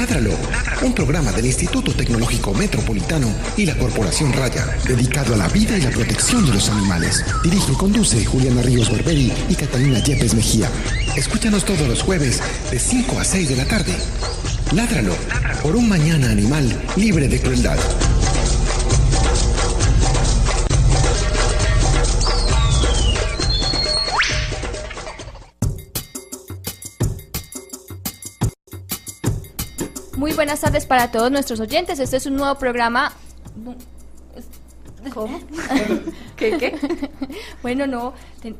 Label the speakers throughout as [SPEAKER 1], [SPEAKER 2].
[SPEAKER 1] Ládralo, un programa del Instituto Tecnológico Metropolitano y la Corporación Raya, dedicado a la vida y la protección de los animales. Dirige y conduce Juliana Ríos Barberi y Catalina Yepes Mejía. Escúchanos todos los jueves de 5 a 6 de la tarde. Ládralo, por un mañana animal libre de crueldad.
[SPEAKER 2] Muy buenas tardes para todos nuestros oyentes. Este es un nuevo programa.
[SPEAKER 3] ¿Cómo? ¿Qué?
[SPEAKER 2] Bueno, no,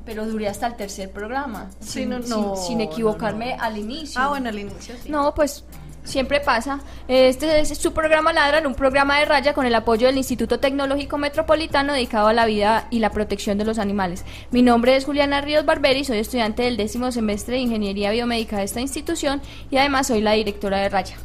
[SPEAKER 2] pero duré hasta el tercer programa.
[SPEAKER 3] Sí,
[SPEAKER 2] sin equivocarme al inicio.
[SPEAKER 3] Ah, bueno, al inicio sí.
[SPEAKER 2] No, pues siempre pasa. Este es su programa Ladran, un programa de Raya con el apoyo del Instituto Tecnológico Metropolitano dedicado a la vida y la protección de los animales. Mi nombre es Juliana Ríos Barberi, soy estudiante del 10º semestre de Ingeniería Biomédica de esta institución y además soy la directora de Raya.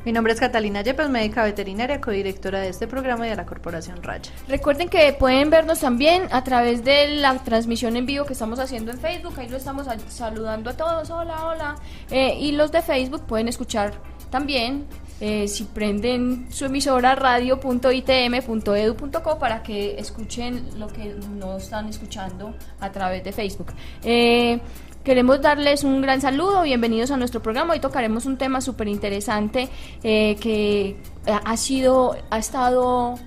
[SPEAKER 3] Mi nombre es Catalina Yepes, médica veterinaria, codirectora de este programa y de la Corporación Raya.
[SPEAKER 2] Recuerden que pueden vernos también a través de la transmisión en vivo que estamos haciendo en Facebook. Ahí lo estamos saludando a todos, hola. Y los de Facebook pueden escuchar también, si prenden su emisora radio.itm.edu.co para que escuchen lo que no están escuchando a través de Facebook. Queremos darles un gran saludo, bienvenidos a nuestro programa. Hoy tocaremos un tema súper interesante que ha estado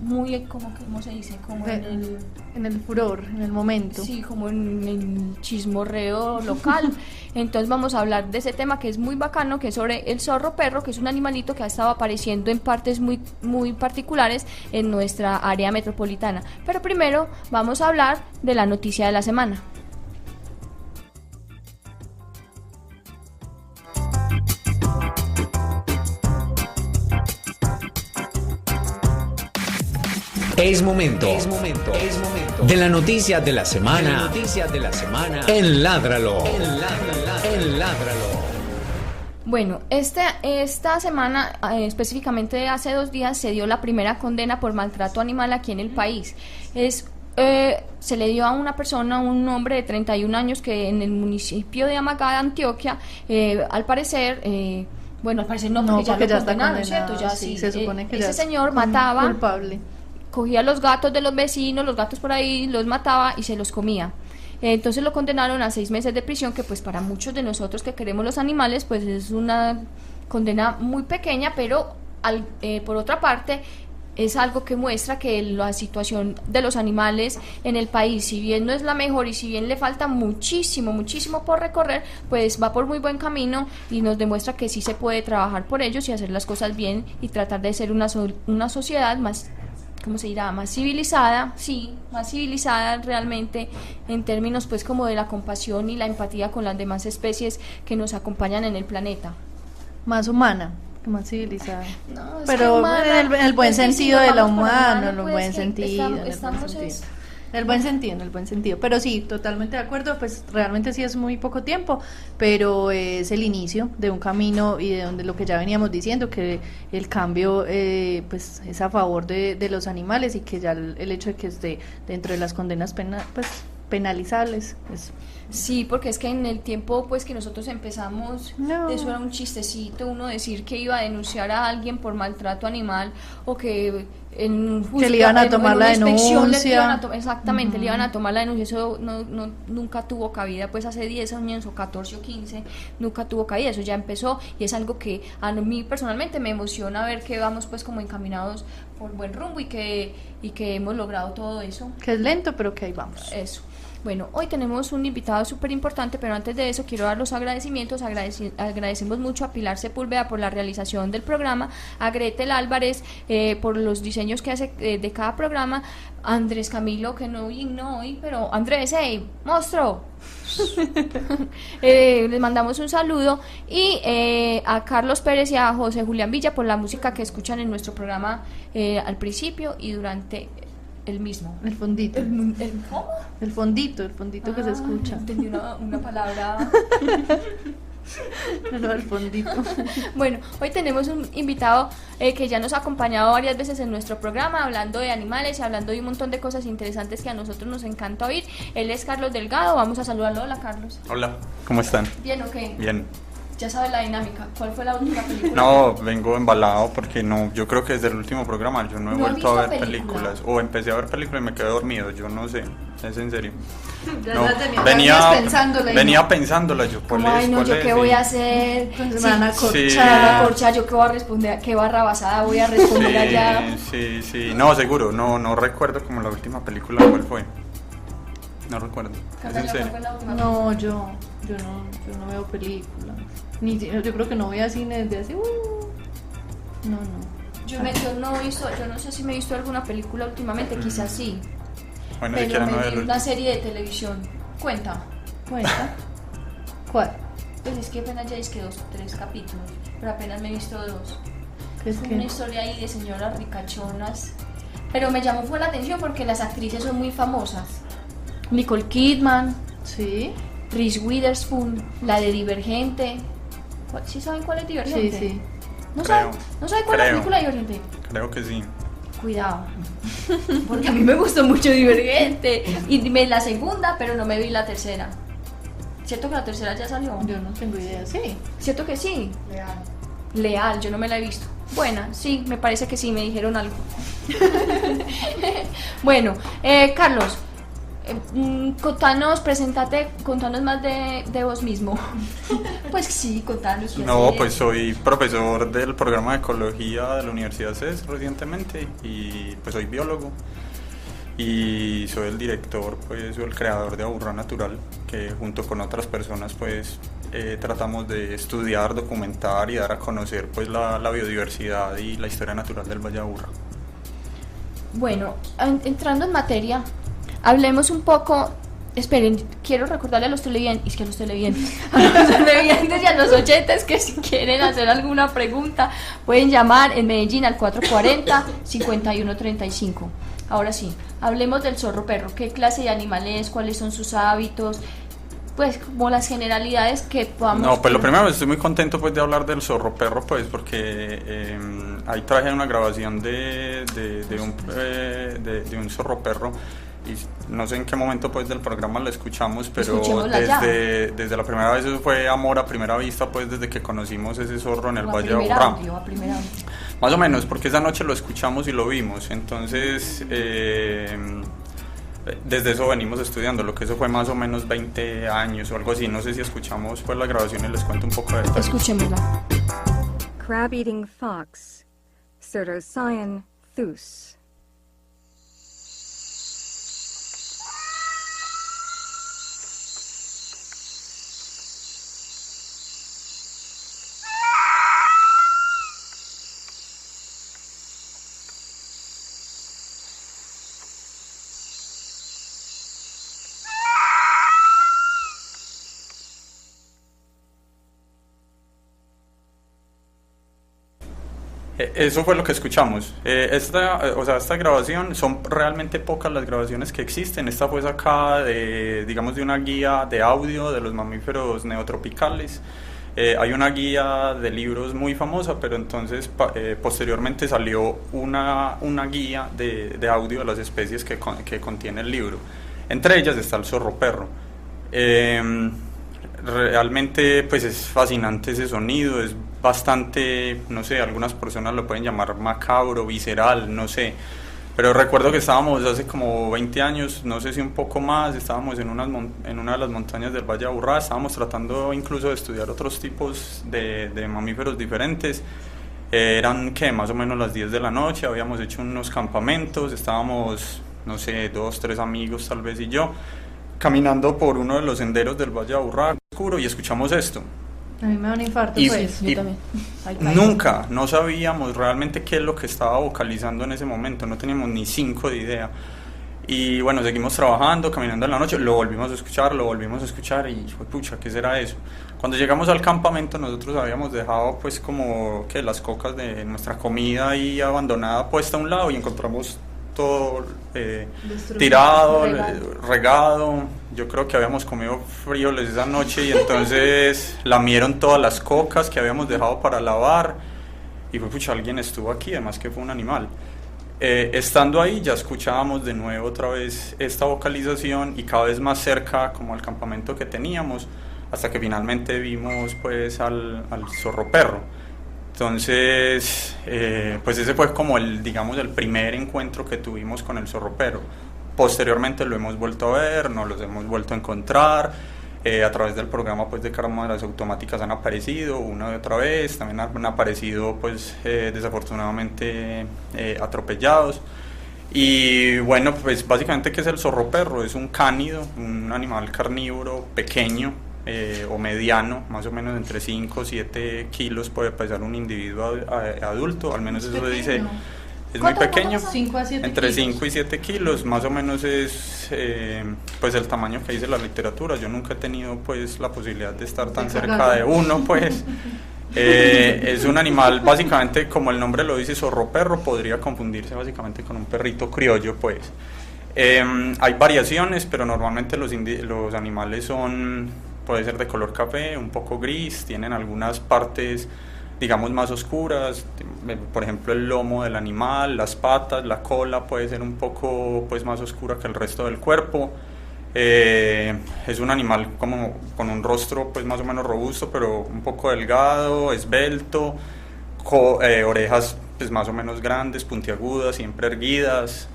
[SPEAKER 2] muy, ¿cómo se dice? Como
[SPEAKER 3] en el furor, en el momento.
[SPEAKER 2] Sí, como en el chismorreo local. Entonces vamos a hablar de ese tema que es muy bacano, que es sobre el zorro perro, que es un animalito que ha estado apareciendo en partes muy, muy particulares en nuestra área metropolitana. Pero primero vamos a hablar de la noticia de la semana.
[SPEAKER 4] Es momento de la noticia de la semana en Ládralo.
[SPEAKER 2] Bueno, esta semana, específicamente hace 2 días, se dio la primera condena por maltrato animal aquí en el país. Se le dio a una persona, un hombre de 31 años que en el municipio de Amagá, Antioquia, al parecer no, porque ya lo condenaron, ¿cierto? Ya sí,
[SPEAKER 3] se supone que
[SPEAKER 2] ese
[SPEAKER 3] ya
[SPEAKER 2] señor mataba,
[SPEAKER 3] culpable.
[SPEAKER 2] Cogía los gatos de los vecinos, los gatos por ahí, los mataba y se los comía. Entonces lo condenaron a 6 meses de prisión, que pues para muchos de nosotros que queremos los animales, pues es una condena muy pequeña, pero por otra parte es algo que muestra que la situación de los animales en el país, si bien no es la mejor y si bien le falta muchísimo por recorrer, pues va por muy buen camino y nos demuestra que sí se puede trabajar por ellos y hacer las cosas bien y tratar de ser una sociedad más, ¿cómo se dirá? Más civilizada, sí, más civilizada realmente en términos pues como de la compasión y la empatía con las demás especies que nos acompañan en el planeta.
[SPEAKER 3] Más humana, más civilizada.
[SPEAKER 2] No,
[SPEAKER 3] pero
[SPEAKER 2] humana,
[SPEAKER 3] en el buen sentido de la humana, en el
[SPEAKER 2] pues,
[SPEAKER 3] buen sentido. En el buen sentido, pero sí, totalmente de acuerdo, pues realmente sí es muy poco tiempo, pero es el inicio de un camino y de donde lo que ya veníamos diciendo, que el cambio pues es a favor de los animales y que ya el hecho de que esté dentro de las condenas penalizables es...
[SPEAKER 2] Sí, porque es que en el tiempo pues que nosotros empezamos, eso era un chistecito, uno decir que iba a denunciar a alguien por maltrato animal o que en un juicio,
[SPEAKER 3] que le iban a tomar la denuncia.
[SPEAKER 2] Exactamente, le iban a tomar la denuncia, eso nunca tuvo cabida, pues hace 10 años o 14 o 15, nunca tuvo cabida, eso ya empezó y es algo que a mí personalmente me emociona ver que vamos pues como encaminados por buen rumbo y que hemos logrado todo eso.
[SPEAKER 3] Que es lento, pero que ahí vamos.
[SPEAKER 2] Eso. Bueno, hoy tenemos un invitado súper importante, pero antes de eso quiero dar los agradecimientos. Agradecemos mucho a Pilar Sepúlveda por la realización del programa, a Gretel Álvarez por los diseños que hace de cada programa, a Andrés Camilo, que no hoy, pero Andrés, hey, monstruo. Les mandamos un saludo y a Carlos Pérez y a José Julián Villa por la música que escuchan en nuestro programa al principio y durante el mismo.
[SPEAKER 3] El fondito.
[SPEAKER 2] ¿Cómo?
[SPEAKER 3] El fondito que se escucha.
[SPEAKER 2] Entendí una palabra.
[SPEAKER 3] No, el fondito.
[SPEAKER 2] Bueno, hoy tenemos un invitado que ya nos ha acompañado varias veces en nuestro programa, hablando de animales y hablando de un montón de cosas interesantes que a nosotros nos encanta oír. Él es Carlos Delgado, vamos a saludarlo. Hola, Carlos.
[SPEAKER 5] Hola, ¿cómo están?
[SPEAKER 2] Bien, ¿o qué?
[SPEAKER 5] Bien.
[SPEAKER 2] Ya sabes la dinámica. ¿Cuál fue la última película?
[SPEAKER 5] No, vengo embalado porque no, yo creo que desde el último programa yo no he
[SPEAKER 2] ¿No has
[SPEAKER 5] vuelto a
[SPEAKER 2] visto
[SPEAKER 5] ver
[SPEAKER 2] película?
[SPEAKER 5] películas. O empecé a ver películas y me quedé dormido, yo no sé, es en serio.
[SPEAKER 3] Ya
[SPEAKER 5] No,
[SPEAKER 3] la venía pensándola.
[SPEAKER 5] venía pensándola yo, ¿cuál
[SPEAKER 2] Como,
[SPEAKER 5] es?
[SPEAKER 2] ay, no,
[SPEAKER 5] ¿Cuál
[SPEAKER 2] ¿yo
[SPEAKER 5] es?
[SPEAKER 2] qué voy a hacer?
[SPEAKER 3] Entonces
[SPEAKER 2] Sí,
[SPEAKER 3] me van a
[SPEAKER 5] sí.
[SPEAKER 2] me
[SPEAKER 3] corchar.
[SPEAKER 2] van a corchar, ¿yo qué voy a responder? ¿Qué barrabasada voy a responder allá?
[SPEAKER 5] Sí, no, seguro, no recuerdo como la última película cuál fue. No recuerdo, es en
[SPEAKER 2] Carmela, ¿cuál
[SPEAKER 5] serio.
[SPEAKER 2] fue la última?
[SPEAKER 3] No, yo no veo películas. Yo creo que no voy a cine desde hace. No.
[SPEAKER 2] Yo no sé si me he visto alguna película últimamente, quizás sí.
[SPEAKER 5] Bueno, si
[SPEAKER 2] Pero
[SPEAKER 5] quieren no
[SPEAKER 2] me vi
[SPEAKER 5] verlo.
[SPEAKER 2] una serie de televisión. Cuenta.
[SPEAKER 3] ¿Cuenta? ¿Cuál?
[SPEAKER 2] Pues es que apenas ya es que 2 o 3 capítulos, pero apenas me he visto 2.
[SPEAKER 3] ¿Qué es
[SPEAKER 2] Es
[SPEAKER 3] que?
[SPEAKER 2] una historia ahí de señoras ricachonas. Pero me llamó fue la atención porque las actrices son muy famosas. Nicole Kidman,
[SPEAKER 3] Sí,
[SPEAKER 2] Reese Witherspoon, la de Divergente. ¿Sí saben cuál es Divergente?
[SPEAKER 3] sí.
[SPEAKER 2] ¿No
[SPEAKER 5] Creo.
[SPEAKER 2] saben cuál es la
[SPEAKER 5] Creo.
[SPEAKER 2] película Divergente?
[SPEAKER 5] Creo que sí.
[SPEAKER 2] Cuidado, porque a mí me gustó mucho Divergente. Y la segunda, pero no me vi la tercera. ¿Cierto que la tercera ya salió?
[SPEAKER 3] Yo no tengo idea. Sí.
[SPEAKER 2] ¿Cierto que sí? Leal, yo no me la he visto. Buena, sí, me parece que sí, me dijeron algo. Bueno, Carlos, contanos más de vos mismo. Pues sí, contanos. ¿qué
[SPEAKER 5] No,
[SPEAKER 2] haces?
[SPEAKER 5] pues soy profesor del programa de ecología de la Universidad CES recientemente y pues soy biólogo y soy el director pues o el creador de Aburrá Natural, que junto con otras personas pues tratamos de estudiar, documentar y dar a conocer pues la biodiversidad y la historia natural del Valle de Aburrá.
[SPEAKER 2] Bueno, entrando en materia, hablemos un poco. Esperen, quiero recordarle a los televidentes, a los televidentes y a los oyentes que si quieren hacer alguna pregunta pueden llamar en Medellín al 440-5135. Ahora sí, hablemos del zorro perro. ¿Qué clase de animal es? ¿Cuáles son sus hábitos? Pues como las generalidades que podamos...
[SPEAKER 5] No, pues lo primero, estoy muy contento pues de hablar del zorro perro pues porque ahí traje una grabación de un zorro perro y no sé en qué momento pues del programa lo escuchamos, pero
[SPEAKER 2] Escuchémosla ya.
[SPEAKER 5] desde la primera vez, eso fue amor a primera vista pues desde que conocimos ese zorro en el Valle de Aburrá.
[SPEAKER 2] a primer audio.
[SPEAKER 5] Más o menos, porque esa noche lo escuchamos y lo vimos, entonces desde eso venimos estudiando, lo que eso fue más o menos 20 años o algo así, no sé si escuchamos pues la grabación y les cuento un poco de detalles.
[SPEAKER 2] Escuchémosla.
[SPEAKER 6] Crab-eating fox, Cyrtocyan thus.
[SPEAKER 5] Eso fue lo que escuchamos. Esta grabación, son realmente pocas las grabaciones que existen. Esta fue sacada de una guía de audio de los mamíferos neotropicales. Hay una guía de libros muy famosa, pero entonces posteriormente salió una guía de audio de las especies que contiene el libro. Entre ellas está el zorro perro. Realmente pues es fascinante ese sonido, es bastante, no sé, algunas personas lo pueden llamar macabro, visceral, no sé, pero recuerdo que estábamos hace como 20 años, no sé si un poco más, estábamos en una de las montañas del Valle de Aburrá, estábamos tratando incluso de estudiar otros tipos de mamíferos diferentes. Eran más o menos las 10 de la noche, habíamos hecho unos campamentos, estábamos, no sé, 2, 3 amigos tal vez y yo, caminando por uno de los senderos del Valle de Aburrá, oscuro, y escuchamos esto.
[SPEAKER 3] A mí me da un infarto,
[SPEAKER 5] Y-
[SPEAKER 3] pues.
[SPEAKER 2] Yo también.
[SPEAKER 5] Nunca, no sabíamos realmente qué es lo que estaba vocalizando en ese momento, no teníamos ni 5 de idea. Y bueno, seguimos trabajando, caminando en la noche, lo volvimos a escuchar y fue pucha, ¿qué será eso? Cuando llegamos al campamento nosotros habíamos dejado pues como que las cocas de nuestra comida ahí abandonada puesta a un lado y encontramos todo tirado, regado. Yo creo que habíamos comido frijoles esa noche y entonces lamieron todas las cocas que habíamos dejado para lavar y fue pucha, alguien estuvo aquí, además que fue un animal. Estando ahí ya escuchábamos de nuevo otra vez esta vocalización y cada vez más cerca como al campamento que teníamos hasta que finalmente vimos pues al zorro perro. Entonces, pues ese fue como el primer encuentro que tuvimos con el zorro perro. Posteriormente lo hemos vuelto a ver, nos los hemos vuelto a encontrar, a través del programa pues de cámaras automáticas han aparecido una y otra vez, también han aparecido pues desafortunadamente atropellados. Y bueno, pues básicamente, ¿qué es el zorro perro? Es un cánido, un animal carnívoro pequeño, o mediano, más o menos entre 5 o 7 kilos puede pesar un individuo adulto, al menos eso se dice, es muy pequeño,
[SPEAKER 3] 5 a 7
[SPEAKER 5] entre
[SPEAKER 3] kilos.
[SPEAKER 5] 5 y 7 kilos, más o menos es pues el tamaño que dice la literatura. Yo nunca he tenido pues la posibilidad de estar tan cerca de uno, pues. Es un animal, básicamente, como el nombre lo dice, zorro perro, podría confundirse básicamente con un perrito criollo, pues. Hay variaciones, pero normalmente los animales puede ser de color café, un poco gris, tienen algunas partes, digamos, más oscuras, por ejemplo el lomo del animal, las patas, la cola puede ser un poco pues más oscura que el resto del cuerpo. Es un animal como con un rostro pues más o menos robusto, pero un poco delgado, esbelto, orejas pues más o menos grandes, puntiagudas, siempre erguidas.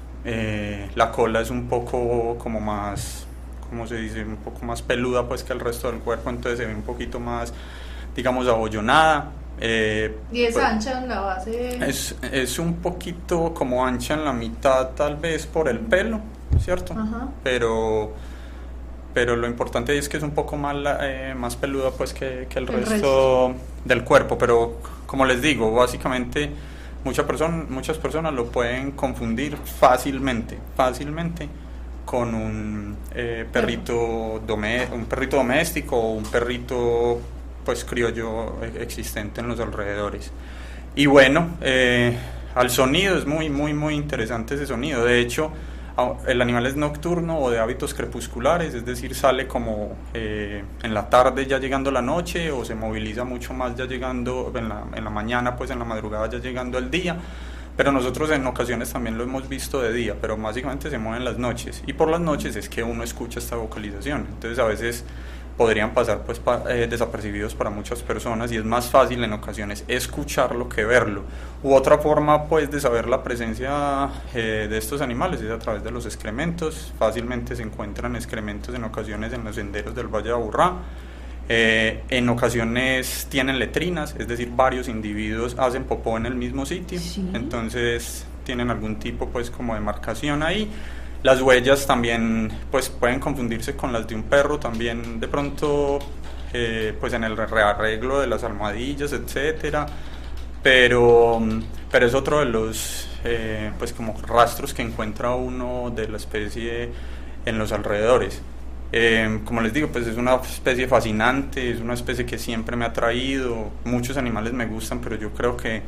[SPEAKER 5] La cola es un poco como más, ¿cómo se dice? Un poco más peluda pues que el resto del cuerpo, entonces se ve un poquito más, digamos, abollonada.
[SPEAKER 3] ¿Y es ancha en la base?
[SPEAKER 5] Es un poquito como ancha en la mitad, tal vez por el pelo, ¿cierto?
[SPEAKER 3] Ajá.
[SPEAKER 5] Pero lo importante es que es un poco más peluda pues que el resto del cuerpo. Pero como les digo, básicamente muchas personas lo pueden confundir fácilmente con un perrito doméstico o un perrito pues criollo existente en los alrededores. Y bueno, al sonido es muy muy muy interesante ese sonido. De hecho, el animal es nocturno o de hábitos crepusculares, es decir, sale como en la tarde ya llegando la noche, o se moviliza mucho más ya llegando en la mañana, pues en la madrugada ya llegando el día. Pero nosotros en ocasiones también lo hemos visto de día, pero básicamente se mueve en las noches, y por las noches es que uno escucha esta vocalización. Entonces a veces podrían pasar pues desapercibidos para muchas personas, y es más fácil en ocasiones escucharlo que verlo. U otra forma pues de saber la presencia de estos animales es a través de los excrementos. Fácilmente se encuentran excrementos en ocasiones en los senderos del Valle de Aburrá. En ocasiones tienen letrinas, es decir, varios individuos hacen popó en el mismo sitio.
[SPEAKER 2] Sí.
[SPEAKER 5] Entonces tienen algún tipo pues como de marcación ahí. Las huellas también pues pueden confundirse con las de un perro, también de pronto pues en el rearreglo de las almohadillas, etcétera. Pero es otro de los pues como rastros que encuentra uno de la especie en los alrededores. Como les digo, pues es una especie fascinante, es una especie que siempre me ha atraído. Muchos animales me gustan, pero yo creo que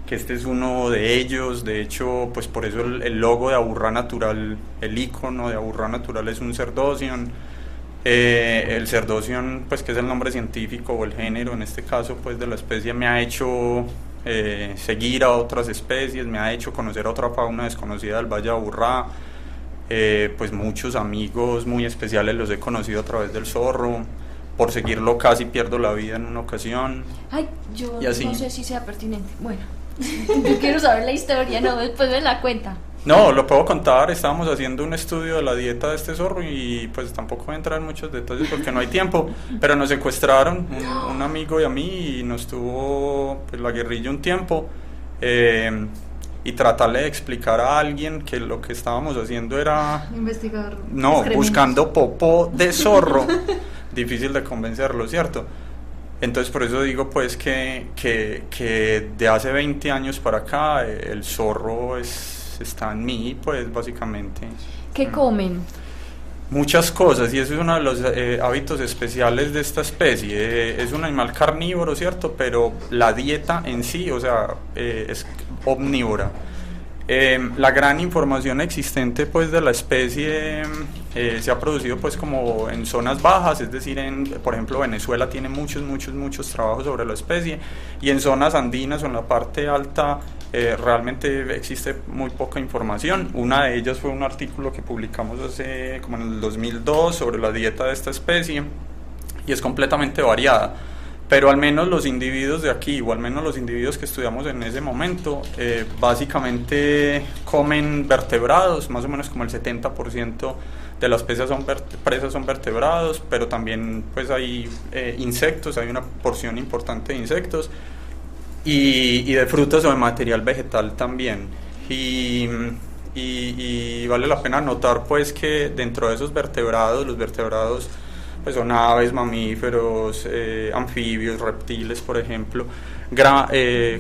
[SPEAKER 5] este es uno de ellos. De hecho, pues por eso el logo de Aburrá Natural, el icono de Aburrá Natural es un cerdocion. El cerdocion, pues que es el nombre científico o el género en este caso pues de la especie, me ha hecho seguir a otras especies, me ha hecho conocer a otra fauna desconocida del Valle de Aburrá. Pues muchos amigos muy especiales los he conocido a través del zorro. Por seguirlo casi pierdo la vida en una ocasión.
[SPEAKER 2] Ay, yo
[SPEAKER 5] Y así.
[SPEAKER 2] no sé si sea pertinente. Bueno, yo quiero saber la historia, no, después me la cuenta.
[SPEAKER 5] No, lo puedo contar. Estábamos haciendo un estudio de la dieta de este zorro y pues tampoco voy a entrar en muchos detalles porque no hay tiempo, pero nos secuestraron un amigo y a mí, y nos tuvo pues la guerrilla un tiempo, y tratarle de explicar a alguien que lo que estábamos haciendo era
[SPEAKER 3] Investigador.
[SPEAKER 5] no, buscando popó de zorro. Difícil de convencerlo, ¿cierto? Entonces por eso digo pues que de hace 20 años para acá el zorro está en mí, pues básicamente.
[SPEAKER 2] ¿Qué comen?
[SPEAKER 5] Muchas cosas, y eso es uno de los hábitos especiales de esta especie. Es un animal carnívoro, ¿cierto? Pero la dieta en sí, o sea, es omnívora. La gran información existente pues de la especie se ha producido pues como en zonas bajas, es decir, por ejemplo Venezuela tiene muchos trabajos sobre la especie, y en zonas andinas o en la parte alta realmente existe muy poca información. Una de ellas fue un artículo que publicamos hace como en el 2002 sobre la dieta de esta especie, y es completamente variada. Pero al menos los individuos de aquí, o al menos los individuos que estudiamos en ese momento, básicamente comen vertebrados, más o menos como el 70% de las presas son vertebrados, pero también pues hay insectos, hay una porción importante de insectos, y de frutas o de material vegetal también. Y vale la pena notar pues que dentro de esos vertebrados, los vertebrados pues son aves, mamíferos, anfibios, reptiles, por ejemplo,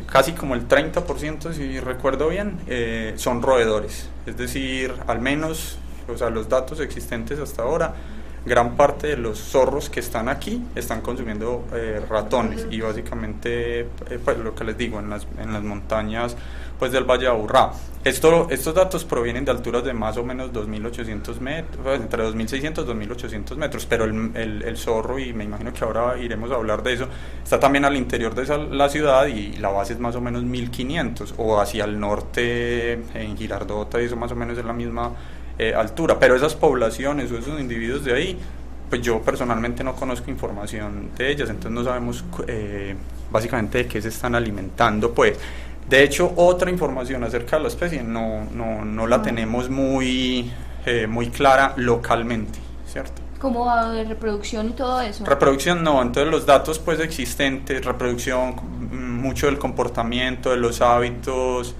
[SPEAKER 5] casi como el 30%, si recuerdo bien, son roedores, es decir, al menos, o sea, los datos existentes hasta ahora, gran parte de los zorros que están aquí están consumiendo ratones, y básicamente, pues lo que les digo, en las montañas pues del Valle de Aburrá. Estos datos provienen de alturas de más o menos 2.800 metros, pues, entre 2.600 y 2.800 metros, pero el zorro, y me imagino que ahora iremos a hablar de eso, está también al interior de la ciudad, y la base es más o menos 1.500, o hacia el norte, en Girardota, y eso más o menos es la misma altura. Pero esas poblaciones o esos individuos de ahí, pues yo personalmente no conozco información de ellas, entonces no sabemos básicamente de qué se están alimentando, pues. De hecho, otra información acerca de la especie no la tenemos muy clara localmente, ¿cierto?
[SPEAKER 2] ¿Como de reproducción y todo eso?
[SPEAKER 5] Reproducción no, entonces los datos pues existentes, reproducción, mucho del comportamiento, de los hábitos,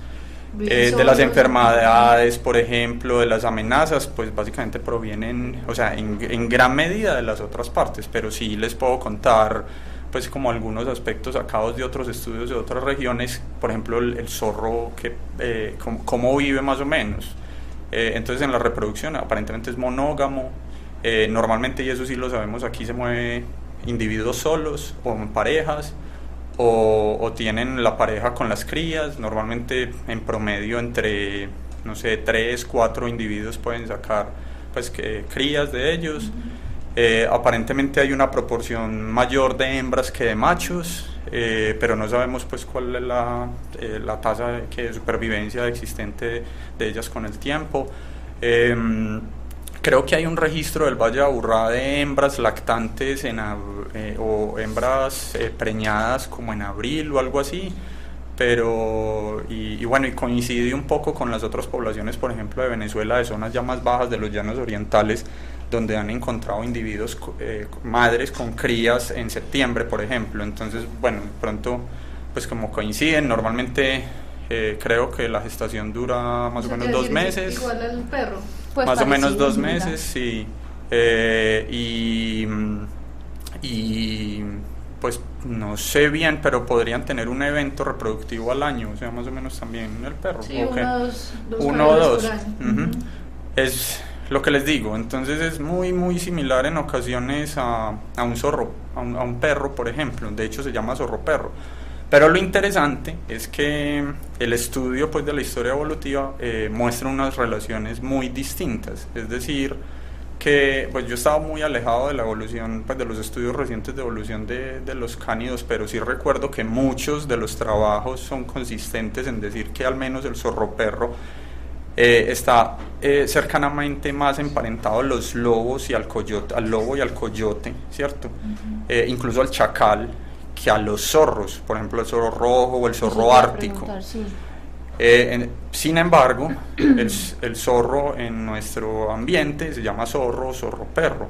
[SPEAKER 5] de las enfermedades, por ejemplo, de las amenazas, pues básicamente provienen, o sea, en gran medida de las otras partes, pero sí les puedo contar pues como algunos aspectos sacados de otros estudios de otras regiones, por ejemplo el zorro, cómo vive más o menos. Entonces en la reproducción aparentemente es monógamo, normalmente, y eso sí lo sabemos, aquí se mueve individuos solos o en parejas, o tienen la pareja con las crías, normalmente en promedio entre, no sé, 3, 4 individuos pueden sacar pues crías de ellos. Aparentemente hay una proporción mayor de hembras que de machos, pero no sabemos pues cuál es la tasa de supervivencia existente de ellas con el tiempo. Creo que hay un registro del Valle de Aburrá de hembras lactantes o hembras preñadas como en abril o algo así, pero y bueno, y coincide un poco con las otras poblaciones, por ejemplo de Venezuela, de zonas ya más bajas de los llanos orientales, donde han encontrado individuos, madres con crías en septiembre, por ejemplo. Entonces, bueno, pronto pues como coinciden, normalmente creo que la gestación dura más o menos 2 meses.
[SPEAKER 3] Igual al perro.
[SPEAKER 2] Pues
[SPEAKER 5] más o menos 2
[SPEAKER 2] mira.
[SPEAKER 5] meses, sí. Y pues no sé bien, pero podrían tener un evento reproductivo al año, o sea, más o menos también el perro.
[SPEAKER 3] Sí,
[SPEAKER 5] ¿o qué?
[SPEAKER 3] uno o dos
[SPEAKER 5] por año. Es lo que les digo, entonces es muy similar en ocasiones a un zorro, a un perro, por ejemplo. De hecho se llama zorro perro. Pero lo interesante es que el estudio pues de la historia evolutiva muestra unas relaciones muy distintas, es decir, que pues yo estaba muy alejado de la evolución, pues de los estudios recientes de evolución de los cánidos, pero sí recuerdo que muchos de los trabajos son consistentes en decir que al menos el zorro perro está cercanamente más emparentado a los lobos y al lobo y al coyote, ¿cierto? Incluso al chacal, que a los zorros, por ejemplo el zorro rojo o el zorro ártico.
[SPEAKER 2] Sí.
[SPEAKER 5] Sin embargo, el zorro en nuestro ambiente se llama zorro perro.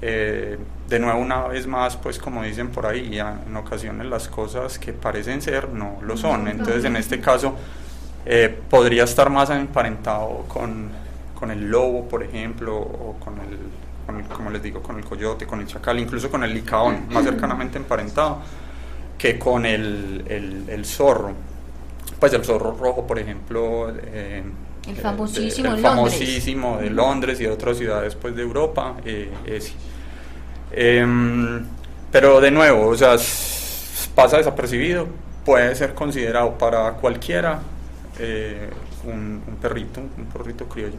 [SPEAKER 5] De nuevo, una vez más, pues como dicen por ahí, en ocasiones las cosas que parecen ser no lo son. Entonces en este caso podría estar más emparentado con el lobo, por ejemplo, o como les digo, con el coyote, con el chacal, incluso con el licaón, más cercanamente emparentado que con el zorro. Pues el zorro rojo, por ejemplo,
[SPEAKER 2] el famosísimo
[SPEAKER 5] de Londres y de otras ciudades pues de Europa, pero de nuevo, o sea, pasa desapercibido, puede ser considerado para cualquiera un perrito criollo.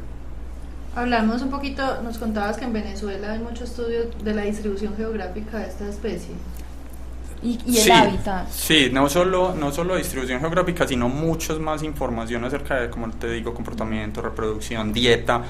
[SPEAKER 3] Hablamos un poquito, nos contabas que en Venezuela hay mucho estudio de la distribución geográfica de esta especie.
[SPEAKER 2] Y el hábitat.
[SPEAKER 5] Sí, no solo distribución geográfica, sino muchas más información acerca de, como te digo, comportamiento, reproducción, dieta,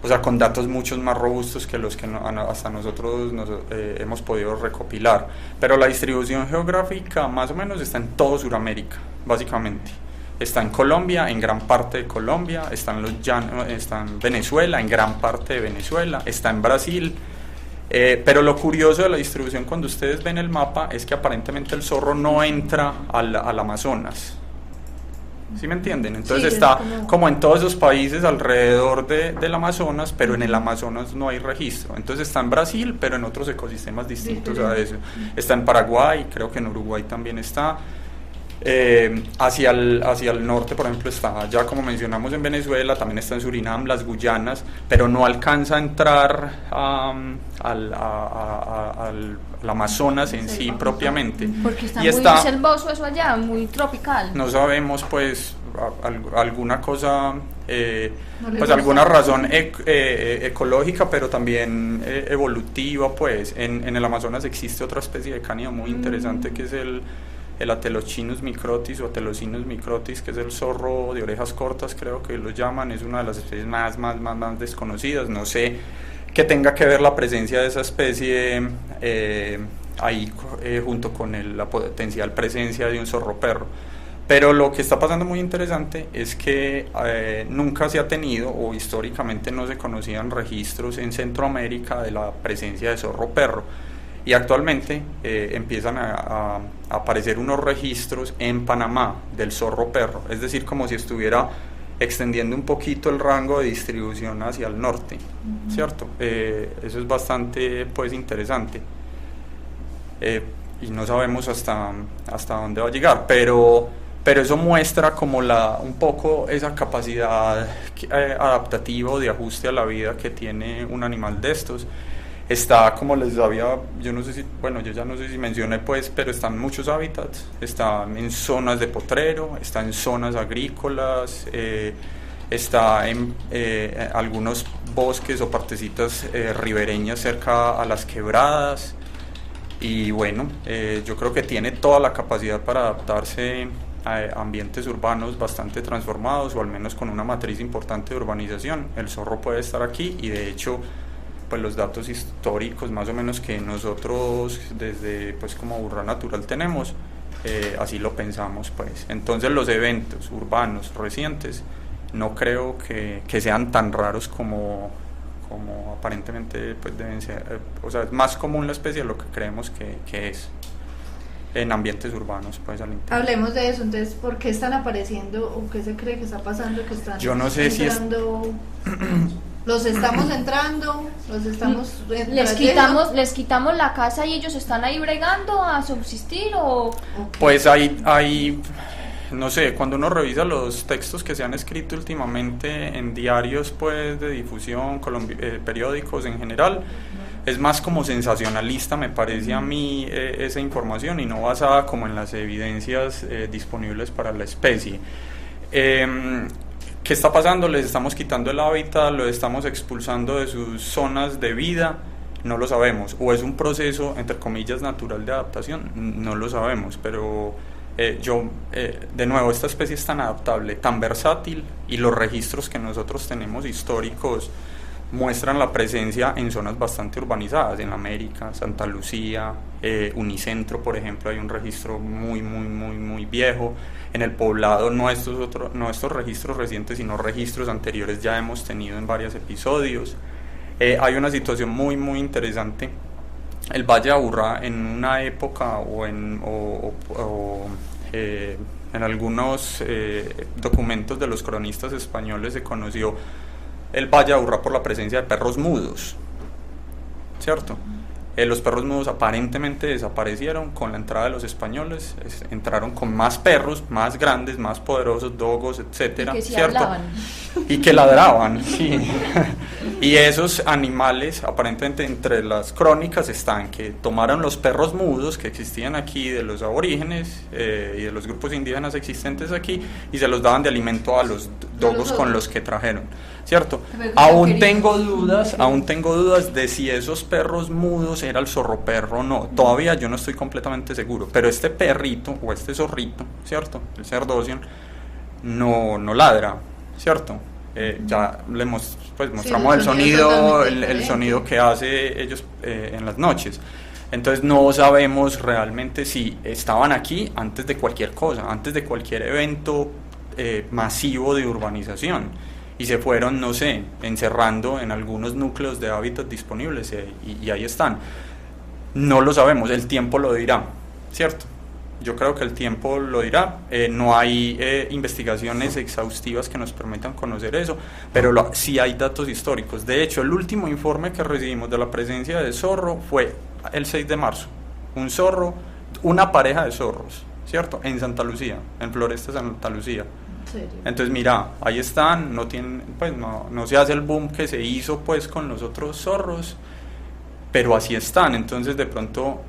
[SPEAKER 5] o sea, con datos muchos más robustos que los que hasta nosotros hemos podido recopilar. Pero la distribución geográfica más o menos está en todo Sudamérica, básicamente. Está en Colombia, en gran parte de Colombia, está en Venezuela, en gran parte de Venezuela, está en Brasil. Pero lo curioso de la distribución cuando ustedes ven el mapa es que aparentemente el zorro no entra al Amazonas. ¿Sí me entienden? Entonces
[SPEAKER 3] Sí,
[SPEAKER 5] está
[SPEAKER 3] es
[SPEAKER 5] como en todos esos países alrededor del Amazonas, pero en el Amazonas no hay registro. Entonces está en Brasil, pero en otros ecosistemas distintos a eso. Está en Paraguay, creo que en Uruguay también está. Hacia el norte, por ejemplo, está ya como mencionamos en Venezuela, también está en Surinam, las Guyanas, pero no alcanza a entrar al Amazonas en sí propiamente.
[SPEAKER 2] Porque está
[SPEAKER 5] Y
[SPEAKER 2] muy selvoso eso allá, muy tropical.
[SPEAKER 5] No sabemos, pues, alguna cosa, pues
[SPEAKER 3] gusta.
[SPEAKER 5] alguna razón ecológica, pero también evolutiva, pues. En el Amazonas existe otra especie de cánido muy interesante que es el Atelochinus microtis o Atelocinus microtis, que es el zorro de orejas cortas, creo que lo llaman. Es una de las especies más desconocidas. No sé qué tenga que ver la presencia de esa especie ahí junto con la potencial presencia de un zorro perro. Pero lo que está pasando muy interesante es que nunca se ha tenido, o históricamente no se conocían registros en Centroamérica de la presencia de zorro perro. Y actualmente empiezan a aparecer unos registros en Panamá del zorro perro, es decir, como si estuviera extendiendo un poquito el rango de distribución hacia el norte, ¿cierto? Eso es bastante, pues, interesante, y no sabemos hasta dónde va a llegar, pero eso muestra como un poco esa capacidad adaptativa o de ajuste a la vida que tiene un animal de estos. Está, como les había, yo ya no sé si mencioné, pues, pero están muchos hábitats. Está en zonas de potrero, está en zonas agrícolas, está en algunos bosques o partecitas ribereñas cerca a las quebradas. Y bueno, yo creo que tiene toda la capacidad para adaptarse a ambientes urbanos bastante transformados, o al menos con una matriz importante de urbanización. El zorro puede estar aquí, y de hecho, pues los datos históricos más o menos que nosotros desde, pues, como Burra Natural tenemos, así lo pensamos, pues. Entonces los eventos urbanos recientes no creo que sean tan raros como aparentemente, pues, deben ser. O sea, es más común la especie de lo que creemos que es en ambientes urbanos, pues, al interior.
[SPEAKER 3] Hablemos de eso. Entonces, ¿por qué están apareciendo o qué se cree que está pasando, que están
[SPEAKER 5] Yo no sé
[SPEAKER 3] entrando? Los estamos entrando, los estamos
[SPEAKER 2] Les quitamos la casa y ellos están ahí bregando a subsistir, o
[SPEAKER 5] Pues hay, no sé, cuando uno revisa los textos que se han escrito últimamente en diarios, pues, de difusión, periódicos en general, es más como sensacionalista, me parece a mí, esa información, y no basada como en las evidencias disponibles para la especie. ¿Qué está pasando? Les estamos quitando el hábitat, lo estamos expulsando de sus zonas de vida, no lo sabemos. O es un proceso, entre comillas, natural de adaptación, no lo sabemos. Pero de nuevo, esta especie es tan adaptable, tan versátil, y los registros que nosotros tenemos históricos muestran la presencia en zonas bastante urbanizadas, en América, Santa Lucía, Unicentro, por ejemplo, hay un registro muy viejo. En el Poblado, no estos registros recientes, sino registros anteriores ya hemos tenido en varios episodios. Hay una situación muy interesante. El Valle de Aburrá, en una época o en algunos documentos de los cronistas españoles, se conoció el Valle de Aburrá por la presencia de perros mudos, ¿cierto? Los perros mudos aparentemente desaparecieron con la entrada de los españoles. Entraron con más perros, más grandes, más poderosos, dogos, etcétera, ¿cierto?
[SPEAKER 2] Hablaban.
[SPEAKER 5] Y que ladraban, sí. Y esos animales, aparentemente, entre las crónicas están que tomaron los perros mudos que existían aquí de los aborígenes y de los grupos indígenas existentes aquí, y se los daban de alimento a los dogos con los que trajeron, ¿cierto? Aún tengo dudas de si esos perros mudos era el zorro perro o no. Todavía yo no estoy completamente seguro, pero este perrito o este zorrito, ¿cierto? El cerdocyon no ladra, ¿cierto? Ya pues mostramos
[SPEAKER 3] Sí,
[SPEAKER 5] el sonido,
[SPEAKER 3] el
[SPEAKER 5] sonido que hace ellos en las noches. Entonces no sabemos realmente si estaban aquí antes de cualquier cosa, antes de cualquier evento masivo de urbanización, y se fueron, no sé, encerrando en algunos núcleos de hábitat disponibles y ahí están. No lo sabemos, el tiempo lo dirá, ¿cierto? Yo creo que el tiempo lo dirá. No hay investigaciones exhaustivas que nos permitan conocer eso, pero sí hay datos históricos. De hecho, el último informe que recibimos de la presencia de zorro fue el 6 de marzo. Un zorro, una pareja de zorros, ¿cierto? En Santa Lucía, en Floresta Santa Lucía. Entonces mira, ahí están, no tienen, pues no se hace el boom que se hizo pues con los otros zorros, pero así están. Entonces de pronto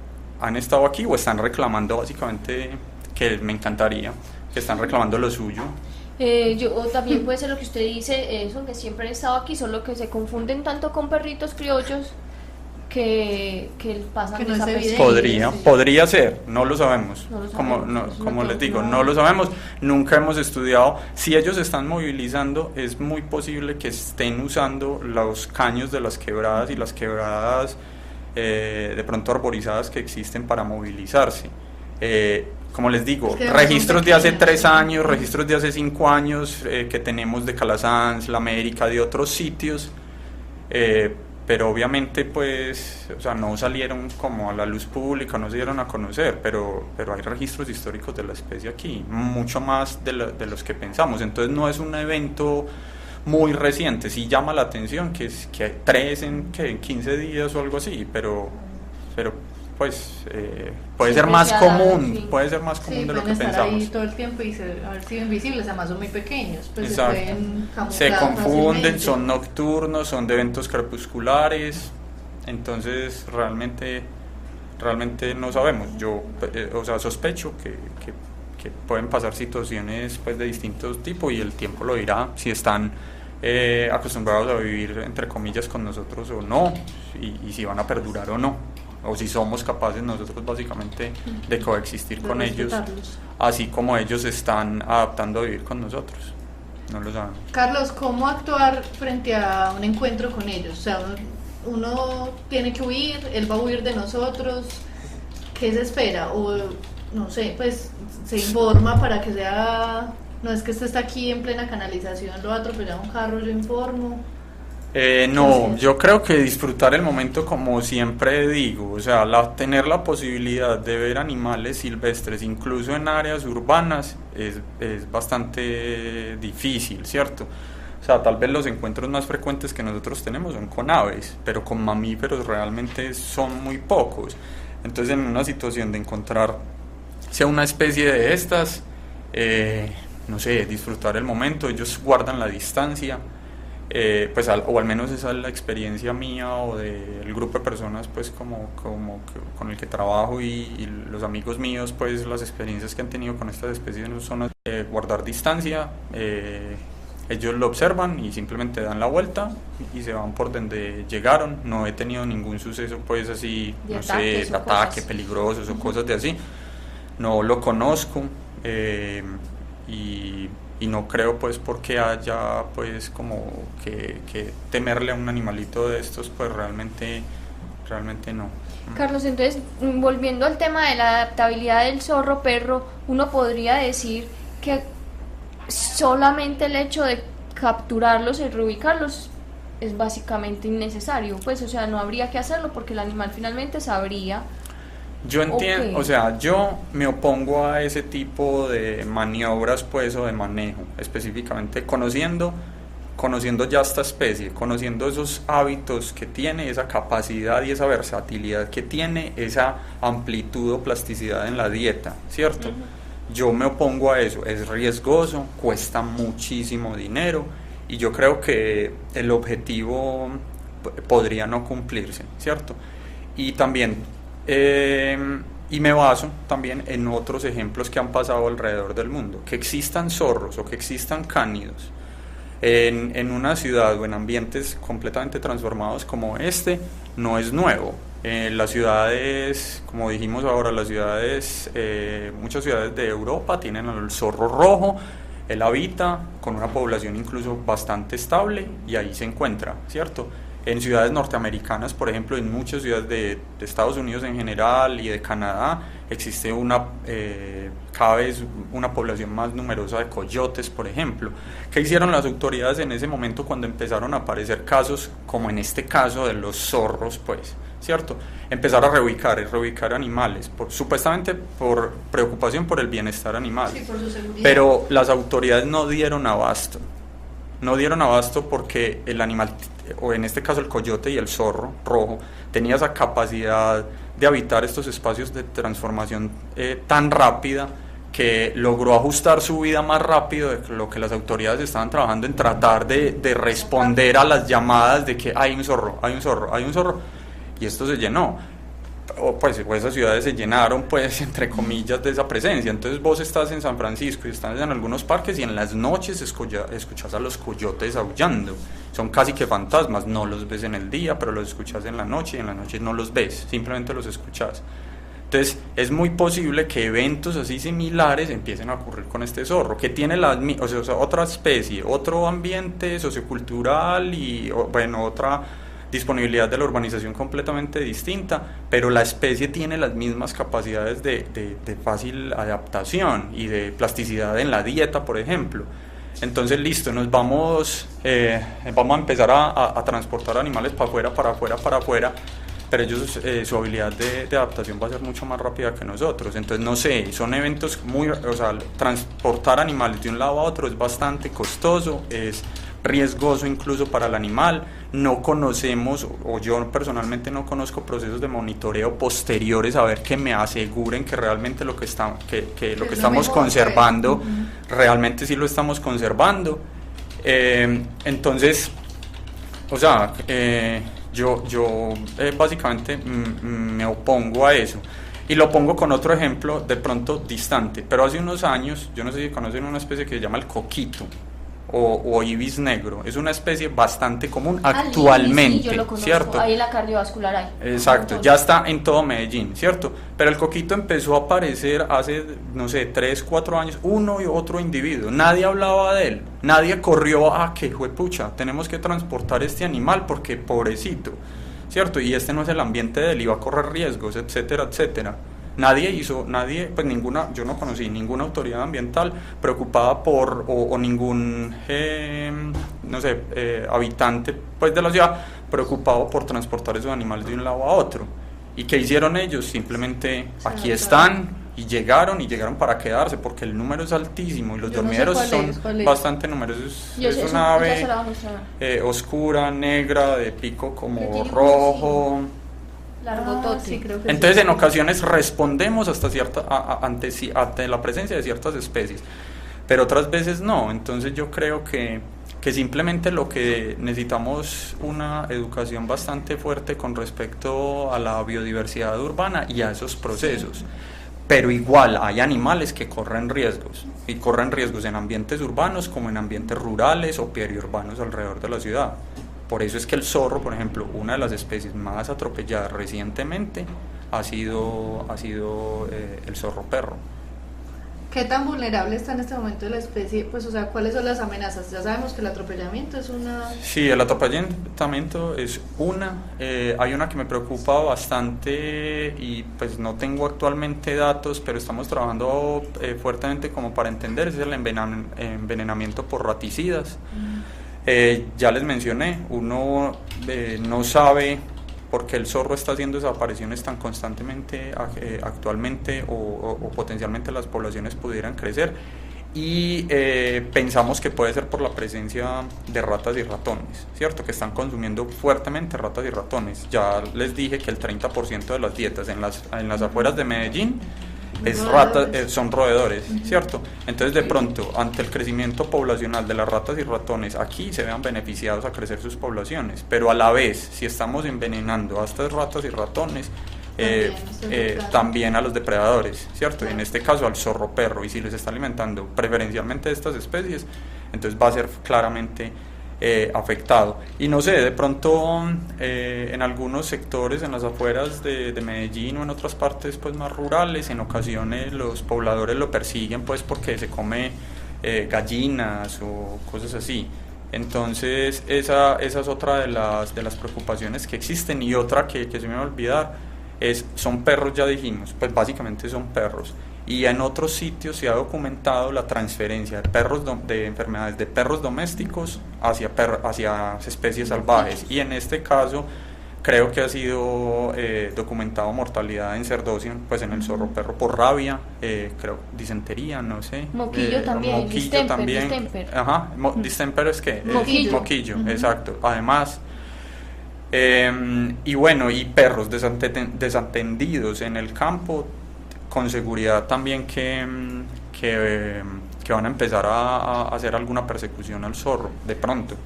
[SPEAKER 5] han estado aquí o están reclamando básicamente, que me encantaría, que están reclamando lo suyo.
[SPEAKER 2] O también puede ser lo que usted dice, eso, que siempre han estado aquí, solo que se confunden tanto con perritos criollos que pasan
[SPEAKER 3] que no
[SPEAKER 2] desapercibidos.
[SPEAKER 5] Podría ser, no lo sabemos.
[SPEAKER 2] No lo sabemos,
[SPEAKER 5] Como les digo, no lo sabemos. Nunca hemos estudiado. Si ellos están movilizando, es muy posible que estén usando los caños de las quebradas y las quebradas de pronto arborizadas que existen para movilizarse. Como les digo, registros de hace 3 años, registros de hace 5 años que tenemos de Calasanz, La América, de otros sitios, pero obviamente pues, o sea, no salieron como a la luz pública, no se dieron a conocer, pero hay registros históricos de la especie aquí, mucho más de los que pensamos. Entonces no es un evento muy reciente, sí llama la atención que 3 en 15 días o algo así, pero pues puede ser más común,
[SPEAKER 2] sí.
[SPEAKER 5] Puede ser más común de lo que
[SPEAKER 3] estar
[SPEAKER 5] pensamos.
[SPEAKER 3] ahí todo el tiempo y haber sido invisibles, además son muy pequeños, pues
[SPEAKER 5] Exacto.
[SPEAKER 3] se pueden camuflar
[SPEAKER 5] Se confunden,
[SPEAKER 3] fácilmente.
[SPEAKER 5] son nocturnos, son de eventos crepusculares, entonces realmente no sabemos. Yo sospecho que pueden pasar situaciones pues de distintos tipos y el tiempo lo dirá si están acostumbrados a vivir entre comillas con nosotros o no, y si van a perdurar o no, o si somos capaces nosotros básicamente de coexistir con ellos, así como ellos se están adaptando a vivir con nosotros. No lo sabemos.
[SPEAKER 3] Carlos, ¿cómo actuar frente a un encuentro con ellos? O sea, uno tiene que huir, él va a huir de nosotros, ¿qué se espera? O no sé, pues se informa para que sea, no es que este está aquí en plena canalización, lo va a atropellar un carro, yo informo.
[SPEAKER 5] No, yo creo que disfrutar el momento, como siempre digo, o sea, tener la posibilidad de ver animales silvestres, incluso en áreas urbanas, es bastante difícil, ¿cierto? O sea, tal vez los encuentros más frecuentes que nosotros tenemos son con aves, pero con mamíferos realmente son muy pocos. Entonces, en una situación de encontrar sea una especie de estas, no sé, disfrutar el momento, ellos guardan la distancia. Pues o al menos esa es la experiencia mía o del grupo de personas pues como con el que trabajo y los amigos míos, pues las experiencias que han tenido con estas especies son guardar distancia. Ellos lo observan y simplemente dan la vuelta y se van por donde llegaron. No he tenido ningún suceso pues así,
[SPEAKER 2] de
[SPEAKER 5] no sé, de ataque peligrosos o cosas de así. No lo conozco, y no creo pues porque haya pues como que temerle a un animalito de estos, pues realmente no.
[SPEAKER 2] Carlos, entonces volviendo al tema de la adaptabilidad del zorro perro, uno podría decir que solamente el hecho de capturarlos y reubicarlos es básicamente innecesario, pues o sea, no habría que hacerlo porque el animal finalmente sabría.
[SPEAKER 5] Yo entiendo, okay. O sea, yo me opongo a ese tipo de maniobras pues o de manejo, específicamente conociendo ya esta especie, conociendo esos hábitos que tiene, esa capacidad y esa versatilidad que tiene, esa amplitud o plasticidad en la dieta, ¿cierto? Uh-huh. Yo me opongo a eso, es riesgoso, cuesta muchísimo dinero y yo creo que el objetivo podría no cumplirse, ¿cierto? Y también y me baso también en otros ejemplos que han pasado alrededor del mundo. Que existan zorros o que existan cánidos en una ciudad o en ambientes completamente transformados como este no es nuevo. Las ciudades, como dijimos ahora, muchas ciudades de Europa tienen al zorro rojo, Él habita con una población incluso bastante estable y ahí se encuentra, ¿cierto? En ciudades norteamericanas, por ejemplo, en muchas ciudades de Estados Unidos en general y de Canadá, existe cada vez una población más numerosa de coyotes, por ejemplo. ¿Qué hicieron las autoridades en ese momento cuando empezaron a aparecer casos, como en este caso de los zorros, pues, ¿cierto? Empezar a reubicar animales, supuestamente por preocupación por el bienestar animal.
[SPEAKER 3] Sí, por su seguridad.
[SPEAKER 5] Pero las autoridades no dieron abasto. No dieron abasto porque el animal, o en este caso el coyote y el zorro rojo, tenía esa capacidad de habitar estos espacios de transformación tan rápida que logró ajustar su vida más rápido de lo que las autoridades estaban trabajando en tratar de responder a las llamadas de que hay un zorro, hay un zorro, hay un zorro, y esto se llenó. Pues esas ciudades se llenaron, pues, entre comillas, de esa presencia. Entonces vos estás en San Francisco y estás en algunos parques y en las noches escuchas a los coyotes aullando. Son casi que fantasmas, no los ves en el día, pero los escuchas en la noche y en la noche no los ves, simplemente los escuchas. Entonces es muy posible que eventos así similares empiecen a ocurrir con este zorro, que tiene otra especie, otro ambiente sociocultural y otra disponibilidad de la urbanización completamente distinta, pero la especie tiene las mismas capacidades de fácil adaptación y de plasticidad en la dieta, por ejemplo. Entonces, listo, nos vamos a empezar a transportar animales para afuera, pero ellos, su habilidad de adaptación va a ser mucho más rápida que nosotros. Entonces, no sé, son eventos transportar animales de un lado a otro es bastante costoso, es riesgoso incluso para el animal. No conocemos, o yo personalmente no conozco, procesos de monitoreo posteriores a ver que me aseguren que realmente lo que estamos conservando, realmente sí lo estamos conservando. Entonces, yo básicamente me opongo a eso. Y lo pongo con otro ejemplo de pronto distante, pero hace unos años, yo no sé si conocen una especie que se llama el coquito o ibis negro. Es una especie bastante común actualmente,
[SPEAKER 2] sí, yo lo conozco,
[SPEAKER 5] ¿cierto?
[SPEAKER 2] Ahí en la cardiovascular hay.
[SPEAKER 5] Exacto, ya está en todo Medellín, ¿cierto? Pero el coquito empezó a aparecer hace, no sé, 3, 4 años, uno y otro individuo. Nadie hablaba de él, nadie corrió a que, juepucha, tenemos que transportar este animal porque pobrecito, ¿cierto? Y este no es el ambiente de él, iba a correr riesgos, etcétera, etcétera. Yo no conocí ninguna autoridad ambiental preocupada o ningún, habitante, pues, de la ciudad preocupado por transportar esos animales de un lado a otro. ¿Y qué hicieron ellos? Simplemente aquí están y llegaron para quedarse porque el número es altísimo y los dormideros son bastante numerosos. Es una ave oscura, negra, de pico como rojo.
[SPEAKER 2] Sí, creo que
[SPEAKER 5] entonces
[SPEAKER 2] sí.
[SPEAKER 5] En ocasiones respondemos ante la presencia de ciertas especies, pero otras veces no. Entonces yo creo que simplemente lo que necesitamos una educación bastante fuerte con respecto a la biodiversidad urbana y a esos procesos. Pero igual hay animales que corren riesgos, y corren riesgos en ambientes urbanos como en ambientes rurales o periurbanos alrededor de la ciudad. Por eso es que el zorro, por ejemplo, una de las especies más atropelladas recientemente ha sido el zorro perro.
[SPEAKER 3] ¿Qué tan vulnerable está en este momento la especie? Pues, ¿cuáles son las amenazas? Ya sabemos que el atropellamiento es una...
[SPEAKER 5] Sí, el atropellamiento es una. Hay una que me preocupa bastante y pues no tengo actualmente datos, pero estamos trabajando fuertemente como para entender, es el envenenamiento por raticidas. Ya les mencioné, uno no sabe por qué el zorro está haciendo desapariciones tan constantemente actualmente o potencialmente las poblaciones pudieran crecer, y pensamos que puede ser por la presencia de ratas y ratones, ¿cierto? Que están consumiendo fuertemente ratas y ratones. Ya les dije que el 30% de las dietas en las afueras de Medellín son roedores, ¿cierto? Entonces de pronto, ante el crecimiento poblacional de las ratas y ratones, aquí se vean beneficiados a crecer sus poblaciones, pero a la vez, si estamos envenenando a estas ratas y ratones, también a los depredadores, ¿cierto? Y en este caso al zorro perro, y si les está alimentando preferencialmente estas especies, entonces va a ser claramente afectado. Y no sé, de pronto en algunos sectores, en las afueras de Medellín o en otras partes pues más rurales, en ocasiones los pobladores lo persiguen pues porque se come gallinas o cosas así. Entonces esa es otra de las preocupaciones que existen. Y otra que se me va a olvidar son perros, ya dijimos, pues básicamente son perros. Y en otros sitios se ha documentado la transferencia de perros de enfermedades de perros domésticos hacia especies salvajes, y en este caso creo que ha sido documentado mortalidad en cerdocio, pues en el zorro perro por rabia, creo disentería, no sé,
[SPEAKER 2] moquillo también, distemper.
[SPEAKER 5] Ajá, distemper es que moquillo, exacto. Además, y bueno, y perros desatendidos en el campo, con seguridad también que van a empezar a hacer alguna persecución al zorro de pronto.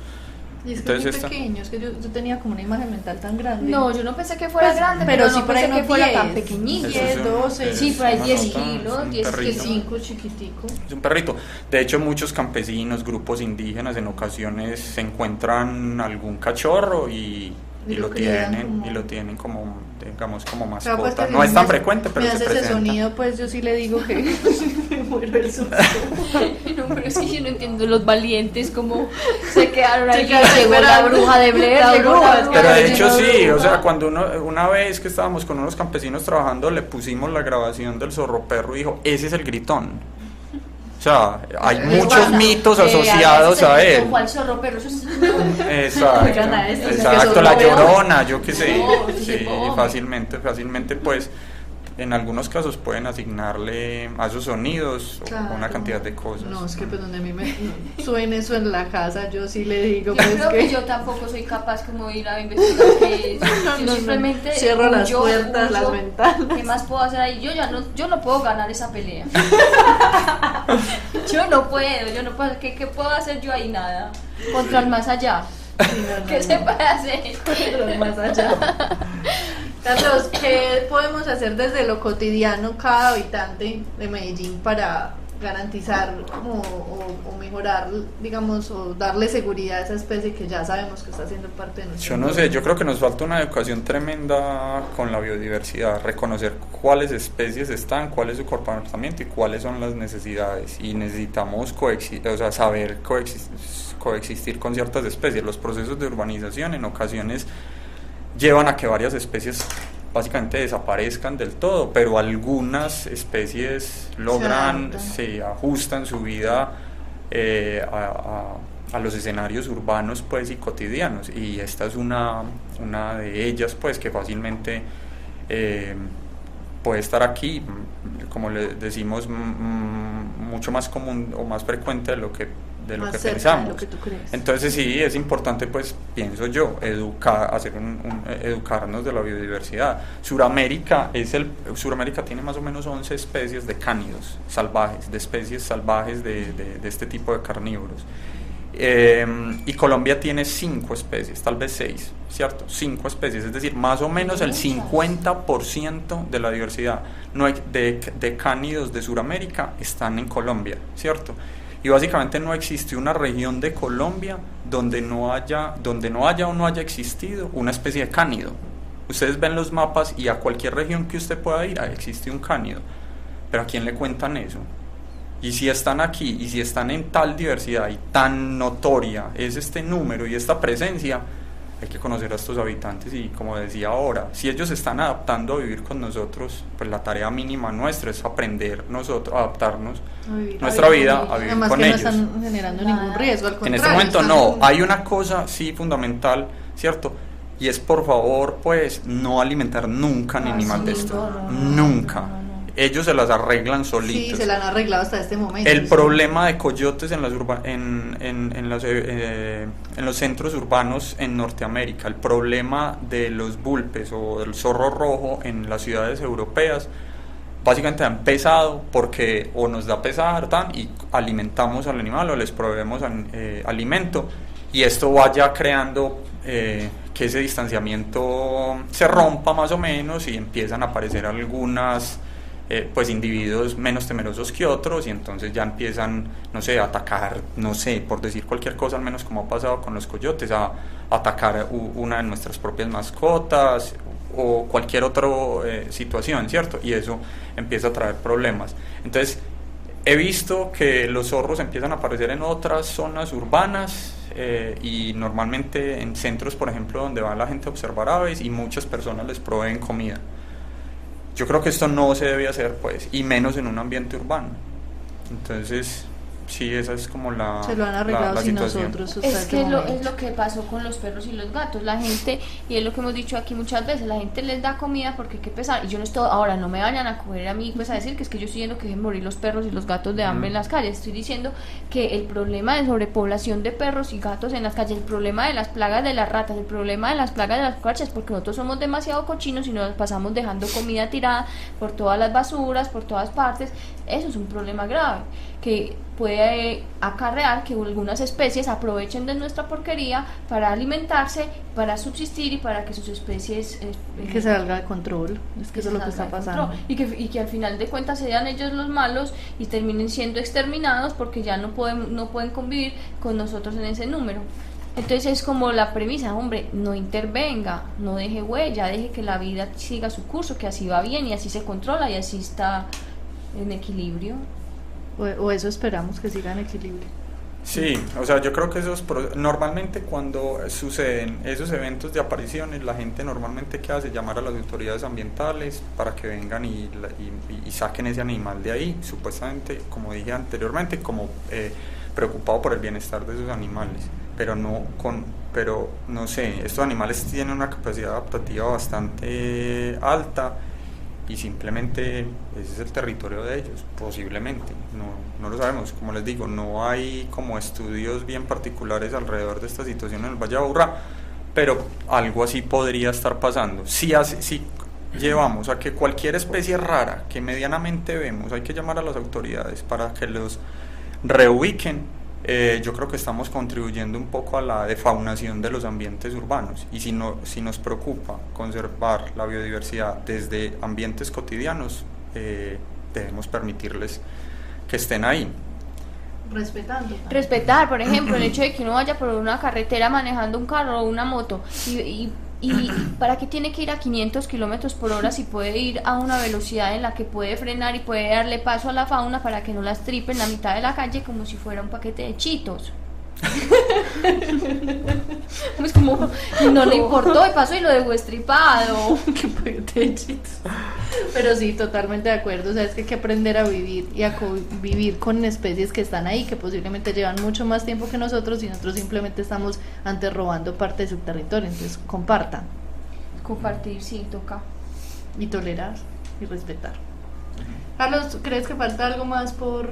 [SPEAKER 3] Y es que entonces es muy pequeño, es que yo tenía como una imagen mental tan grande.
[SPEAKER 2] No, yo no pensé que fuera grande,
[SPEAKER 3] pero
[SPEAKER 2] sí
[SPEAKER 3] no pensé que fuera tan
[SPEAKER 2] pequeñito.
[SPEAKER 3] 10, 12,
[SPEAKER 2] sí, por ahí 10 kilos,
[SPEAKER 3] 5 chiquitico.
[SPEAKER 5] Es un perrito. De hecho, muchos campesinos, grupos indígenas en ocasiones se encuentran algún cachorro y lo tienen como, digamos, como mascota. Pues, no es tan frecuente, pero se presenta.
[SPEAKER 3] Ese sonido, pues yo sí le digo que me muero el susto.
[SPEAKER 2] No, pero es que yo no entiendo los valientes como se quedaron ahí. Llegó la bruja de Blair,
[SPEAKER 5] pero de hecho sí, o sea, cuando una vez que estábamos con unos campesinos trabajando, le pusimos la grabación del zorro perro y dijo, ese es el gritón. O sea, hay muchos mitos asociados a él.
[SPEAKER 2] ¿Cuál zorro perro?
[SPEAKER 5] Exacto, la llorona, yo qué sé. Sí, fácilmente pues en algunos casos pueden asignarle a esos sonidos una cantidad de cosas.
[SPEAKER 3] No, es que pues donde a mí me suene eso en la casa, yo sí le digo
[SPEAKER 2] yo creo que yo tampoco soy capaz como de ir a investigar qué es. Yo simplemente
[SPEAKER 3] cierro las puertas, las ventanas.
[SPEAKER 2] ¿Qué más puedo hacer ahí? Yo no puedo ganar esa pelea. Yo no puedo. ¿Qué puedo hacer yo ahí? Nada. Contra el más allá. ¿Qué se puede hacer?
[SPEAKER 3] Contra el más allá. Carlos, ¿qué podemos hacer desde lo cotidiano cada habitante de Medellín para garantizar o mejorar, digamos, o darle seguridad a esa especie que ya sabemos que está siendo parte de nuestro
[SPEAKER 5] mundo? Yo no sé, yo creo que nos falta una educación tremenda con la biodiversidad, reconocer cuáles especies están, cuál es su comportamiento y cuáles son las necesidades, y necesitamos saber coexistir con ciertas especies. Los procesos de urbanización en ocasiones llevan a que varias especies básicamente desaparezcan del todo, pero algunas especies se ajustan su vida a los escenarios urbanos, pues, y cotidianos, y esta es una de ellas, pues, que fácilmente puede estar aquí, como le decimos, mucho más común o más frecuente de lo que pensamos.
[SPEAKER 3] De lo que tú crees.
[SPEAKER 5] Entonces sí, es importante, pues, pienso yo, educarnos de la biodiversidad. Suramérica tiene más o menos 11 especies de cánidos salvajes, de especies salvajes de este tipo de carnívoros. Y Colombia tiene 5 especies, tal vez 6, ¿cierto? 5 especies, es decir, más o menos el 50% de la diversidad de cánidos de Suramérica están en Colombia, ¿cierto? Y básicamente no existe una región de Colombia donde no haya o no haya existido una especie de cánido. Ustedes ven los mapas y a cualquier región que usted pueda ir, existe un cánido. Pero ¿a quién le cuentan eso? Y si están aquí, y si están en tal diversidad y tan notoria es este número y esta presencia, hay que conocer a estos habitantes. Y como decía ahora, si ellos se están adaptando a vivir con nosotros, pues la tarea mínima nuestra es aprender nosotros, adaptarnos nuestra vida a vivir
[SPEAKER 3] además
[SPEAKER 5] con
[SPEAKER 3] que
[SPEAKER 5] ellos.
[SPEAKER 3] No están generando ningún riesgo, al contrario.
[SPEAKER 5] En este momento no, hay una cosa sí fundamental, ¿cierto? Y es, por favor, pues, no alimentar nunca un animal de esto, nunca. Ellos se las arreglan solitos.
[SPEAKER 3] Sí, se las han arreglado hasta este momento.
[SPEAKER 5] El problema de coyotes en los centros urbanos en Norteamérica, el problema de los vulpes o del zorro rojo en las ciudades europeas, básicamente ha empezado porque o nos da pesar y alimentamos al animal o les proveemos alimento, y esto vaya creando que ese distanciamiento se rompa más o menos y empiezan a aparecer algunas pues individuos menos temerosos que otros, y entonces ya empiezan, no sé, a atacar, no sé, por decir cualquier cosa, al menos como ha pasado con los coyotes, a atacar una de nuestras propias mascotas o cualquier otra situación, ¿cierto? Y eso empieza a traer problemas. Entonces, He visto que los zorros empiezan a aparecer en otras zonas urbanas y normalmente en centros, por ejemplo, donde va la gente a observar aves y muchas personas les proveen comida. Yo creo que esto no se debe hacer, pues, y menos en un ambiente urbano. Entonces, sí, esa es como
[SPEAKER 3] se lo han arreglado
[SPEAKER 5] la
[SPEAKER 3] sin
[SPEAKER 5] situación.
[SPEAKER 3] nosotros.
[SPEAKER 2] Es que es lo que pasó con los perros y los gatos. La gente, y es lo que hemos dicho aquí muchas veces, la gente les da comida porque qué pesar. Y yo no estoy, ahora no me vayan a coger a mí pues a decir que es que yo estoy diciendo que deben morir los perros y los gatos de hambre en las calles. Estoy diciendo que el problema de sobrepoblación de perros y gatos en las calles, el problema de las plagas de las ratas, el problema de las plagas de las cucarachas, porque nosotros somos demasiado cochinos y nos pasamos dejando comida tirada por todas las basuras, por todas partes. Eso es un problema grave que puede acarrear que algunas especies aprovechen de nuestra porquería para alimentarse, para subsistir y para que sus especies
[SPEAKER 3] que se salga de control. Es que eso es lo que está pasando.
[SPEAKER 2] Y que al final de cuentas sean ellos los malos y terminen siendo exterminados porque ya no pueden convivir con nosotros en ese número. Entonces es como la premisa, hombre, no intervenga, no deje huella, deje que la vida siga su curso, que así va bien y así se controla y así está en equilibrio.
[SPEAKER 3] O eso esperamos, que siga en equilibrio.
[SPEAKER 5] Sí, o sea, yo creo que normalmente cuando suceden esos eventos de apariciones, la gente normalmente ¿qué hace? Llamar a las autoridades ambientales para que vengan y saquen ese animal de ahí, supuestamente, como dije anteriormente, como preocupado por el bienestar de esos animales, pero no sé, estos animales tienen una capacidad adaptativa bastante alta y simplemente ese es el territorio de ellos, posiblemente, no lo sabemos, como les digo, no hay como estudios bien particulares alrededor de esta situación en el Valle de Aburrá, pero algo así podría estar pasando. Si llevamos a que cualquier especie rara que medianamente vemos, hay que llamar a las autoridades para que los reubiquen, yo creo que estamos contribuyendo un poco a la defaunación de los ambientes urbanos y si nos preocupa conservar la biodiversidad desde ambientes cotidianos, debemos permitirles que estén ahí.
[SPEAKER 2] Respetar, por ejemplo, el hecho de que uno vaya por una carretera manejando un carro o una moto y ¿para qué tiene que ir a 500 kilómetros por hora si puede ir a una velocidad en la que puede frenar y puede darle paso a la fauna para que no la estripe en la mitad de la calle como si fuera un paquete de Cheetos? Es como, no le importó y pasó y lo dejó estripado.
[SPEAKER 3] Qué paquete de Cheetos. Pero sí, totalmente de acuerdo. O sea, es que hay que aprender a vivir y a convivir con especies que están ahí, que posiblemente llevan mucho más tiempo que nosotros y nosotros simplemente estamos antes robando parte de su territorio. Entonces, compartan.
[SPEAKER 2] Compartir, sí, toca.
[SPEAKER 3] Y tolerar y respetar. Carlos, ¿crees que falta algo más por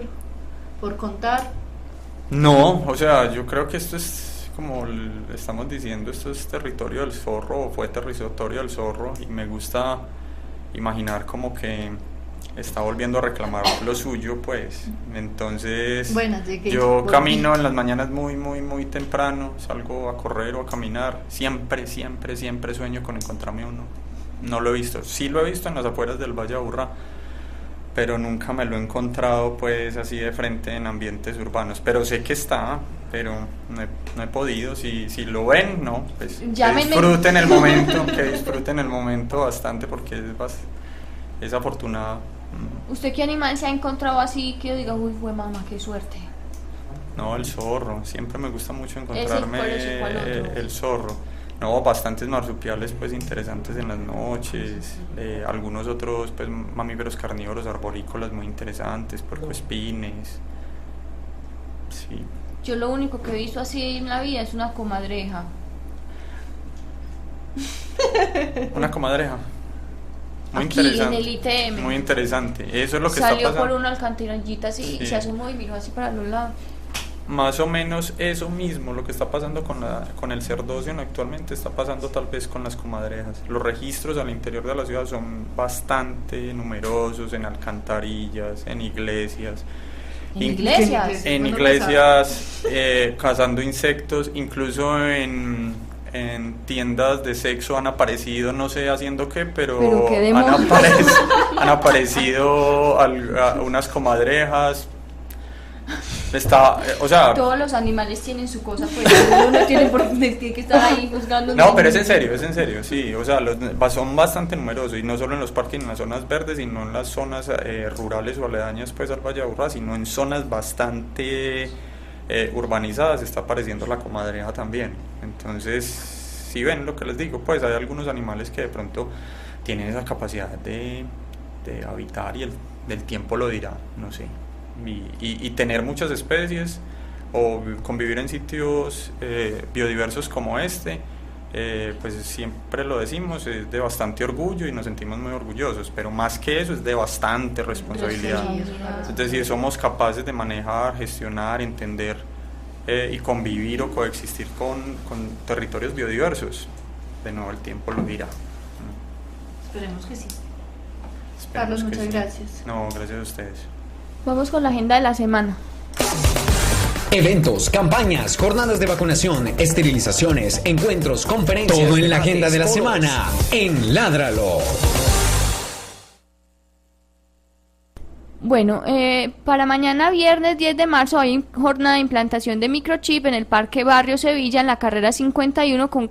[SPEAKER 3] contar?
[SPEAKER 5] No, o sea, yo creo que esto es como estamos diciendo, esto es territorio del zorro, o fue territorio del zorro, y me gusta imaginar como que está volviendo a reclamar lo suyo, pues. Entonces,
[SPEAKER 3] bueno,
[SPEAKER 5] yo camino en las mañanas muy, muy, muy temprano, salgo a correr o a caminar, siempre sueño con encontrarme uno. No lo he visto, sí lo he visto en las afueras del Valle de Aburrá, pero nunca me lo he encontrado pues así de frente en ambientes urbanos, pero sé que está, pero no he podido. Si lo ven, no, pues que disfruten el momento bastante, porque es afortunado.
[SPEAKER 2] ¿Usted qué animal se ha encontrado así que yo diga, uy, fue mamá, qué suerte?
[SPEAKER 5] No, el zorro, siempre me gusta mucho encontrarme el zorro. No, bastantes marsupiales pues interesantes en las noches, algunos otros pues mamíferos carnívoros arborícolas muy interesantes, puercoespines. Sí.
[SPEAKER 2] Yo lo único que he visto así en la vida es una comadreja.
[SPEAKER 5] Una comadreja. Muy
[SPEAKER 2] aquí
[SPEAKER 5] interesante.
[SPEAKER 2] En el ITM.
[SPEAKER 5] Muy interesante. Eso es lo que
[SPEAKER 2] salió
[SPEAKER 5] está pasando.
[SPEAKER 2] Por una alcantarillita así y se asomó y miró así para los lados.
[SPEAKER 5] Más o menos eso mismo, lo que está pasando con el cerdóceo actualmente está pasando tal vez con las comadrejas. Los registros al interior de la ciudad son bastante numerosos, en alcantarillas, en iglesias. En iglesias, cazando insectos, incluso en tiendas de sexo han aparecido, no sé haciendo qué, pero han aparecido unas comadrejas. o sea...
[SPEAKER 2] Todos los animales tienen su cosa, pues uno no tiene que estar ahí juzgando.
[SPEAKER 5] No, pero es en serio, sí, o sea, son bastante numerosos, y no solo en los parques, en las zonas verdes, sino en las zonas rurales o aledañas pues al Valle de Aburrá, sino en zonas bastante urbanizadas está apareciendo la comadreja también. Entonces, si ven lo que les digo, pues hay algunos animales que de pronto tienen esa capacidad de habitar, y del tiempo lo dirá, no sé, y tener muchas especies o convivir en sitios biodiversos como este, pues siempre lo decimos, es de bastante orgullo y nos sentimos muy orgullosos, pero más que eso es de bastante responsabilidad. Es decir, somos capaces de manejar, gestionar, entender y convivir o coexistir con territorios biodiversos. De nuevo el tiempo lo dirá.
[SPEAKER 3] Esperemos que sí. Carlos, muchas gracias.
[SPEAKER 5] No, gracias a ustedes.
[SPEAKER 2] Vamos con la agenda de la semana.
[SPEAKER 4] Eventos, campañas, jornadas de vacunación, esterilizaciones, encuentros, conferencias. Todo en la agenda de la semana en Ládralo.
[SPEAKER 2] Bueno, para mañana viernes 10 de marzo hay jornada de implantación de microchip en el Parque Barrio Sevilla en la carrera 51 con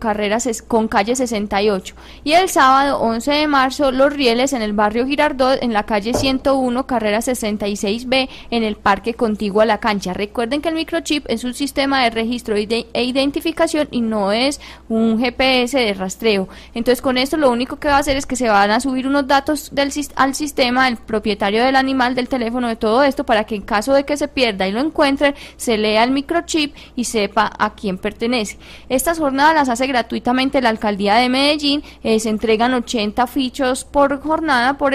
[SPEAKER 2] calle 68. Y el sábado 11 de marzo los rieles en el Barrio Girardot en la calle 101 carrera 66B en el Parque contiguo a la cancha. Recuerden que el microchip es un sistema de registro e identificación y no es un GPS de rastreo. Entonces con esto lo único que va a hacer es que se van a subir unos datos al sistema del propietario del animal, del teléfono, de todo esto, para que en caso de que se pierda y lo encuentren, se lea el microchip y sepa a quién pertenece. Estas jornadas las hace gratuitamente la Alcaldía de Medellín, se entregan 80 fichos por jornada, por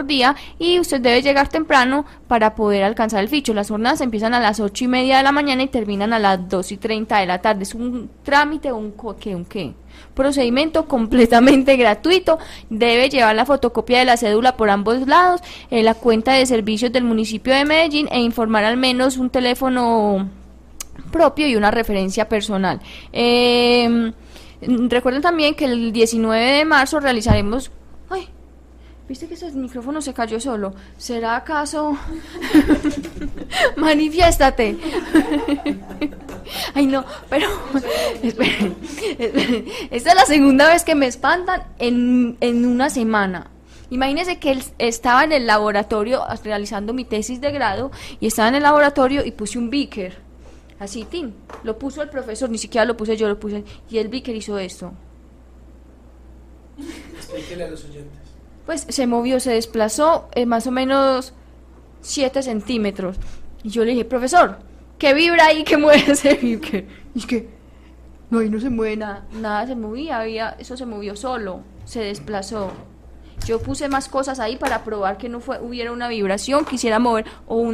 [SPEAKER 2] día, y usted debe llegar temprano para poder alcanzar el ficho. Las jornadas empiezan a las 8:30 de la mañana y terminan a las 2:30 de la tarde. Es un trámite, un procedimiento completamente gratuito. Debe llevar la fotocopia de la cédula por ambos lados, la cuenta de servicios del municipio de Medellín e informar al menos un teléfono propio y una referencia personal. Recuerden también que el 19 de marzo realizaremos... ¿Viste que ese micrófono se cayó solo? ¿Será acaso? Manifiéstate. Ay, no, pero... Esperen. Esta es la segunda vez que me espantan en una semana. Imagínense que él estaba en el laboratorio realizando mi tesis de grado, y estaba en el laboratorio y puse un beaker. Así, tin. Lo puso el profesor, ni siquiera lo puse yo, lo puse. Y el beaker hizo esto.
[SPEAKER 7] Explíquele a los oyentes.
[SPEAKER 2] Pues se movió, se desplazó más o menos 7 centímetros. Y yo le dije, profesor, ¿qué vibra ahí que mueve ese beaker? Y es que, no, ahí no se mueve nada, nada se movía, eso se movió solo, se desplazó. Yo puse más cosas ahí para probar que no hubiera una vibración, quisiera mover, o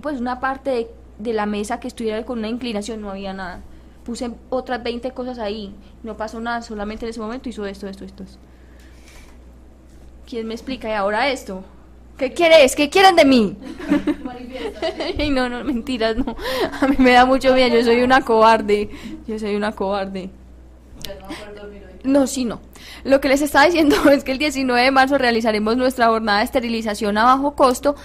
[SPEAKER 2] pues una parte de la mesa que estuviera con una inclinación, no había nada. Puse otras 20 cosas ahí, no pasó nada, solamente en ese momento hizo esto. ¿Quién me explica? ¿Y ahora esto? ¿Qué quieres? ¿Qué quieren de mí? Ay, no, mentiras, no. A mí me da mucho miedo, yo soy una cobarde. Ya no va a poder dormir hoy. No, sí, no. Lo que les estaba diciendo es que el 19 de marzo realizaremos nuestra jornada de esterilización a bajo costo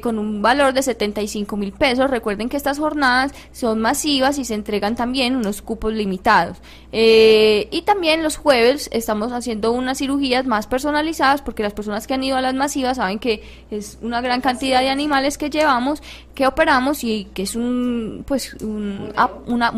[SPEAKER 2] con un valor de 75.000 pesos. Recuerden que estas jornadas son masivas y se entregan también unos cupos limitados. Y también los jueves estamos haciendo unas cirugías más personalizadas, porque las personas que han ido a las masivas saben que es una gran cantidad de animales que llevamos, que operamos, y que es un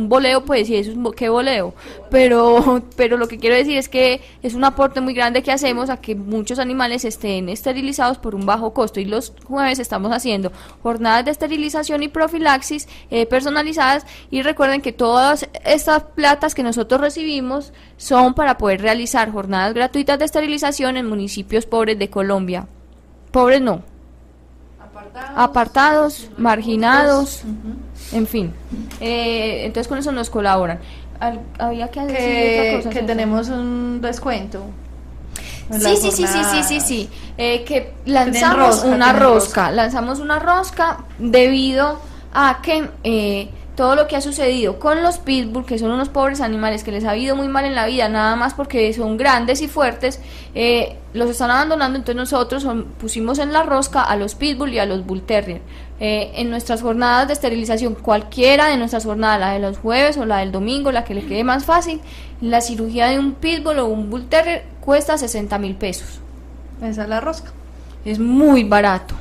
[SPEAKER 2] boleo, pues sí, qué boleo. Pero lo que quiero decir es que es un aporte muy grande que hacemos a que muchos animales estén esterilizados por un bajo costo. Y los jueves estamos haciendo jornadas de esterilización y profilaxis personalizadas, y recuerden que todas estas platas que nosotros recibimos son para poder realizar jornadas gratuitas de esterilización en municipios pobres de Colombia. Pobres no, apartados, marginados, en fin. Entonces con eso nos colaboran. Había que decir otra cosa,
[SPEAKER 3] que tenemos un descuento.
[SPEAKER 2] Sí. Que lanzamos una rosca debido a que todo lo que ha sucedido con los pitbull, que son unos pobres animales que les ha ido muy mal en la vida, nada más porque son grandes y fuertes, los están abandonando. Entonces nosotros pusimos en la rosca a los pitbull y a los bull terrier. En nuestras jornadas de esterilización, cualquiera de nuestras jornadas, la de los jueves o la del domingo, la que le quede más fácil, la cirugía de un pitbull o un bull terrier cuesta 60.000 pesos.
[SPEAKER 3] Esa es la rosca.
[SPEAKER 2] Es muy barato.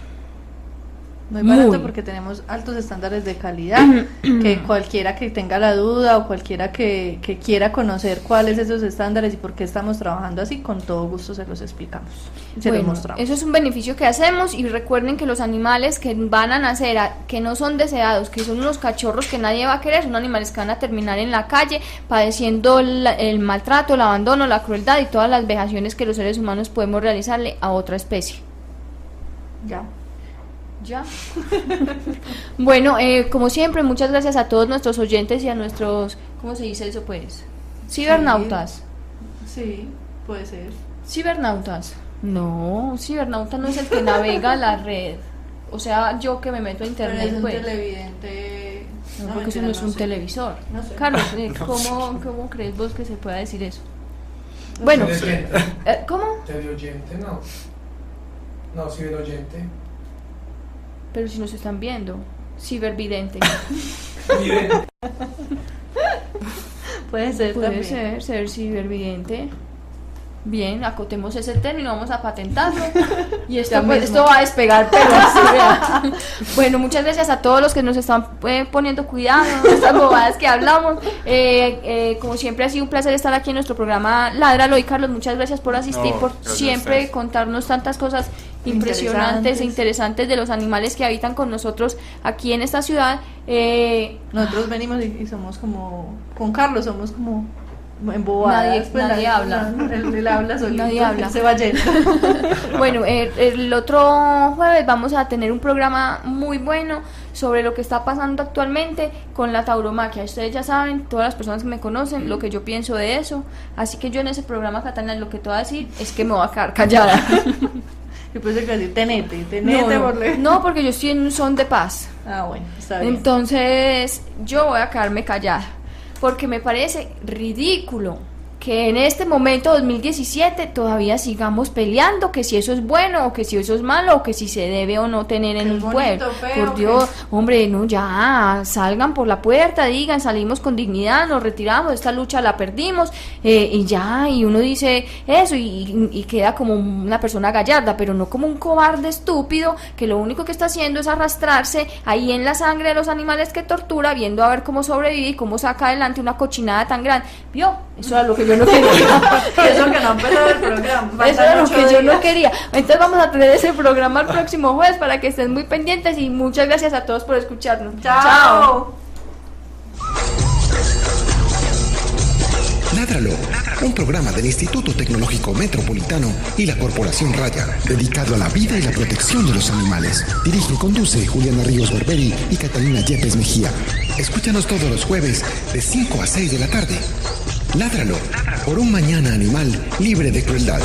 [SPEAKER 3] Muy barato porque tenemos altos estándares de calidad, que cualquiera que tenga la duda o cualquiera que quiera conocer cuáles esos estándares y por qué estamos trabajando así, con todo gusto se los explicamos, los mostramos.
[SPEAKER 2] Eso es un beneficio que hacemos, y recuerden que los animales que van a nacer, que no son deseados, que son unos cachorros que nadie va a querer, son animales que van a terminar en la calle padeciendo el maltrato, el abandono, la crueldad y todas las vejaciones que los seres humanos podemos realizarle a otra especie.
[SPEAKER 3] Ya.
[SPEAKER 2] Bueno, como siempre, muchas gracias a todos nuestros oyentes y a nuestros, ¿cómo se dice eso pues? Cibernautas.
[SPEAKER 3] Sí, puede ser.
[SPEAKER 2] Cibernautas. No, cibernauta no es el que navega la red. O sea, yo que me meto a internet.
[SPEAKER 3] Pero es un
[SPEAKER 2] pues.
[SPEAKER 3] Televidente.
[SPEAKER 2] No, porque eso no es un televisor.
[SPEAKER 3] No sé.
[SPEAKER 2] Carlos, ¿cómo crees vos que se pueda decir eso? Bueno, ¿cómo?
[SPEAKER 7] Teleoyente, no. No, ciberoyente.
[SPEAKER 2] Pero si nos están viendo, cibervidente.
[SPEAKER 3] Puede ser
[SPEAKER 2] también. Ser cibervidente. Bien, acotemos ese término, vamos a patentarlo. Y esto va a despegar, pero sí, bueno, muchas gracias a todos los que nos están poniendo cuidado en estas bobadas que hablamos. Como siempre ha sido un placer estar aquí en nuestro programa Ládralo. Y Carlos, muchas gracias por asistir, por siempre contarnos tantas cosas impresionantes e interesantes de los animales que habitan con nosotros aquí en esta ciudad.
[SPEAKER 3] Nosotros venimos y somos como, con Carlos somos como embobadas.
[SPEAKER 2] Nadie habla.
[SPEAKER 3] Él habla solito.
[SPEAKER 2] Nadie habla.
[SPEAKER 3] Se va yendo.
[SPEAKER 2] Bueno, el otro jueves vamos a tener un programa muy bueno sobre lo que está pasando actualmente con la tauromaquia. Ustedes ya saben, todas las personas que me conocen, lo que yo pienso de eso. Así que yo en ese programa, Catalina, lo que te voy a decir es que me voy a quedar callada.
[SPEAKER 3] Yo pensé que decir tenete.
[SPEAKER 2] No, porque yo estoy en un son de paz.
[SPEAKER 3] Ah, bueno, está bien.
[SPEAKER 2] Entonces, yo voy a quedarme callada, porque me parece ridículo que en este momento 2017 todavía sigamos peleando que si eso es bueno o que si eso es malo o que si se debe o no tener en un pueblo. Por Dios, hombre, no, ya salgan por la puerta, digan, salimos con dignidad, nos retiramos, esta lucha la perdimos, y ya, y uno dice eso y queda como una persona gallarda, pero no como un cobarde estúpido que lo único que está haciendo es arrastrarse ahí en la sangre de los animales que tortura, viendo a ver cómo sobrevive y cómo saca adelante una cochinada tan grande. ¿Vio? Eso era lo que yo no quería.
[SPEAKER 3] Eso que no empezó el programa.
[SPEAKER 2] Eso era lo que yo no quería. Entonces vamos a tener ese programa el próximo jueves para que estén muy pendientes, y muchas gracias a todos por escucharnos.
[SPEAKER 3] Chao.
[SPEAKER 1] Ládralo, un programa del Instituto Tecnológico Metropolitano y la Corporación Raya, dedicado a la vida y la protección de los animales. Dirige y conduce Juliana Ríos Barberi y Catalina Yepes Mejía. Escúchanos todos los jueves de 5 a 6 de la tarde. Ládralo, por un mañana animal libre de crueldad.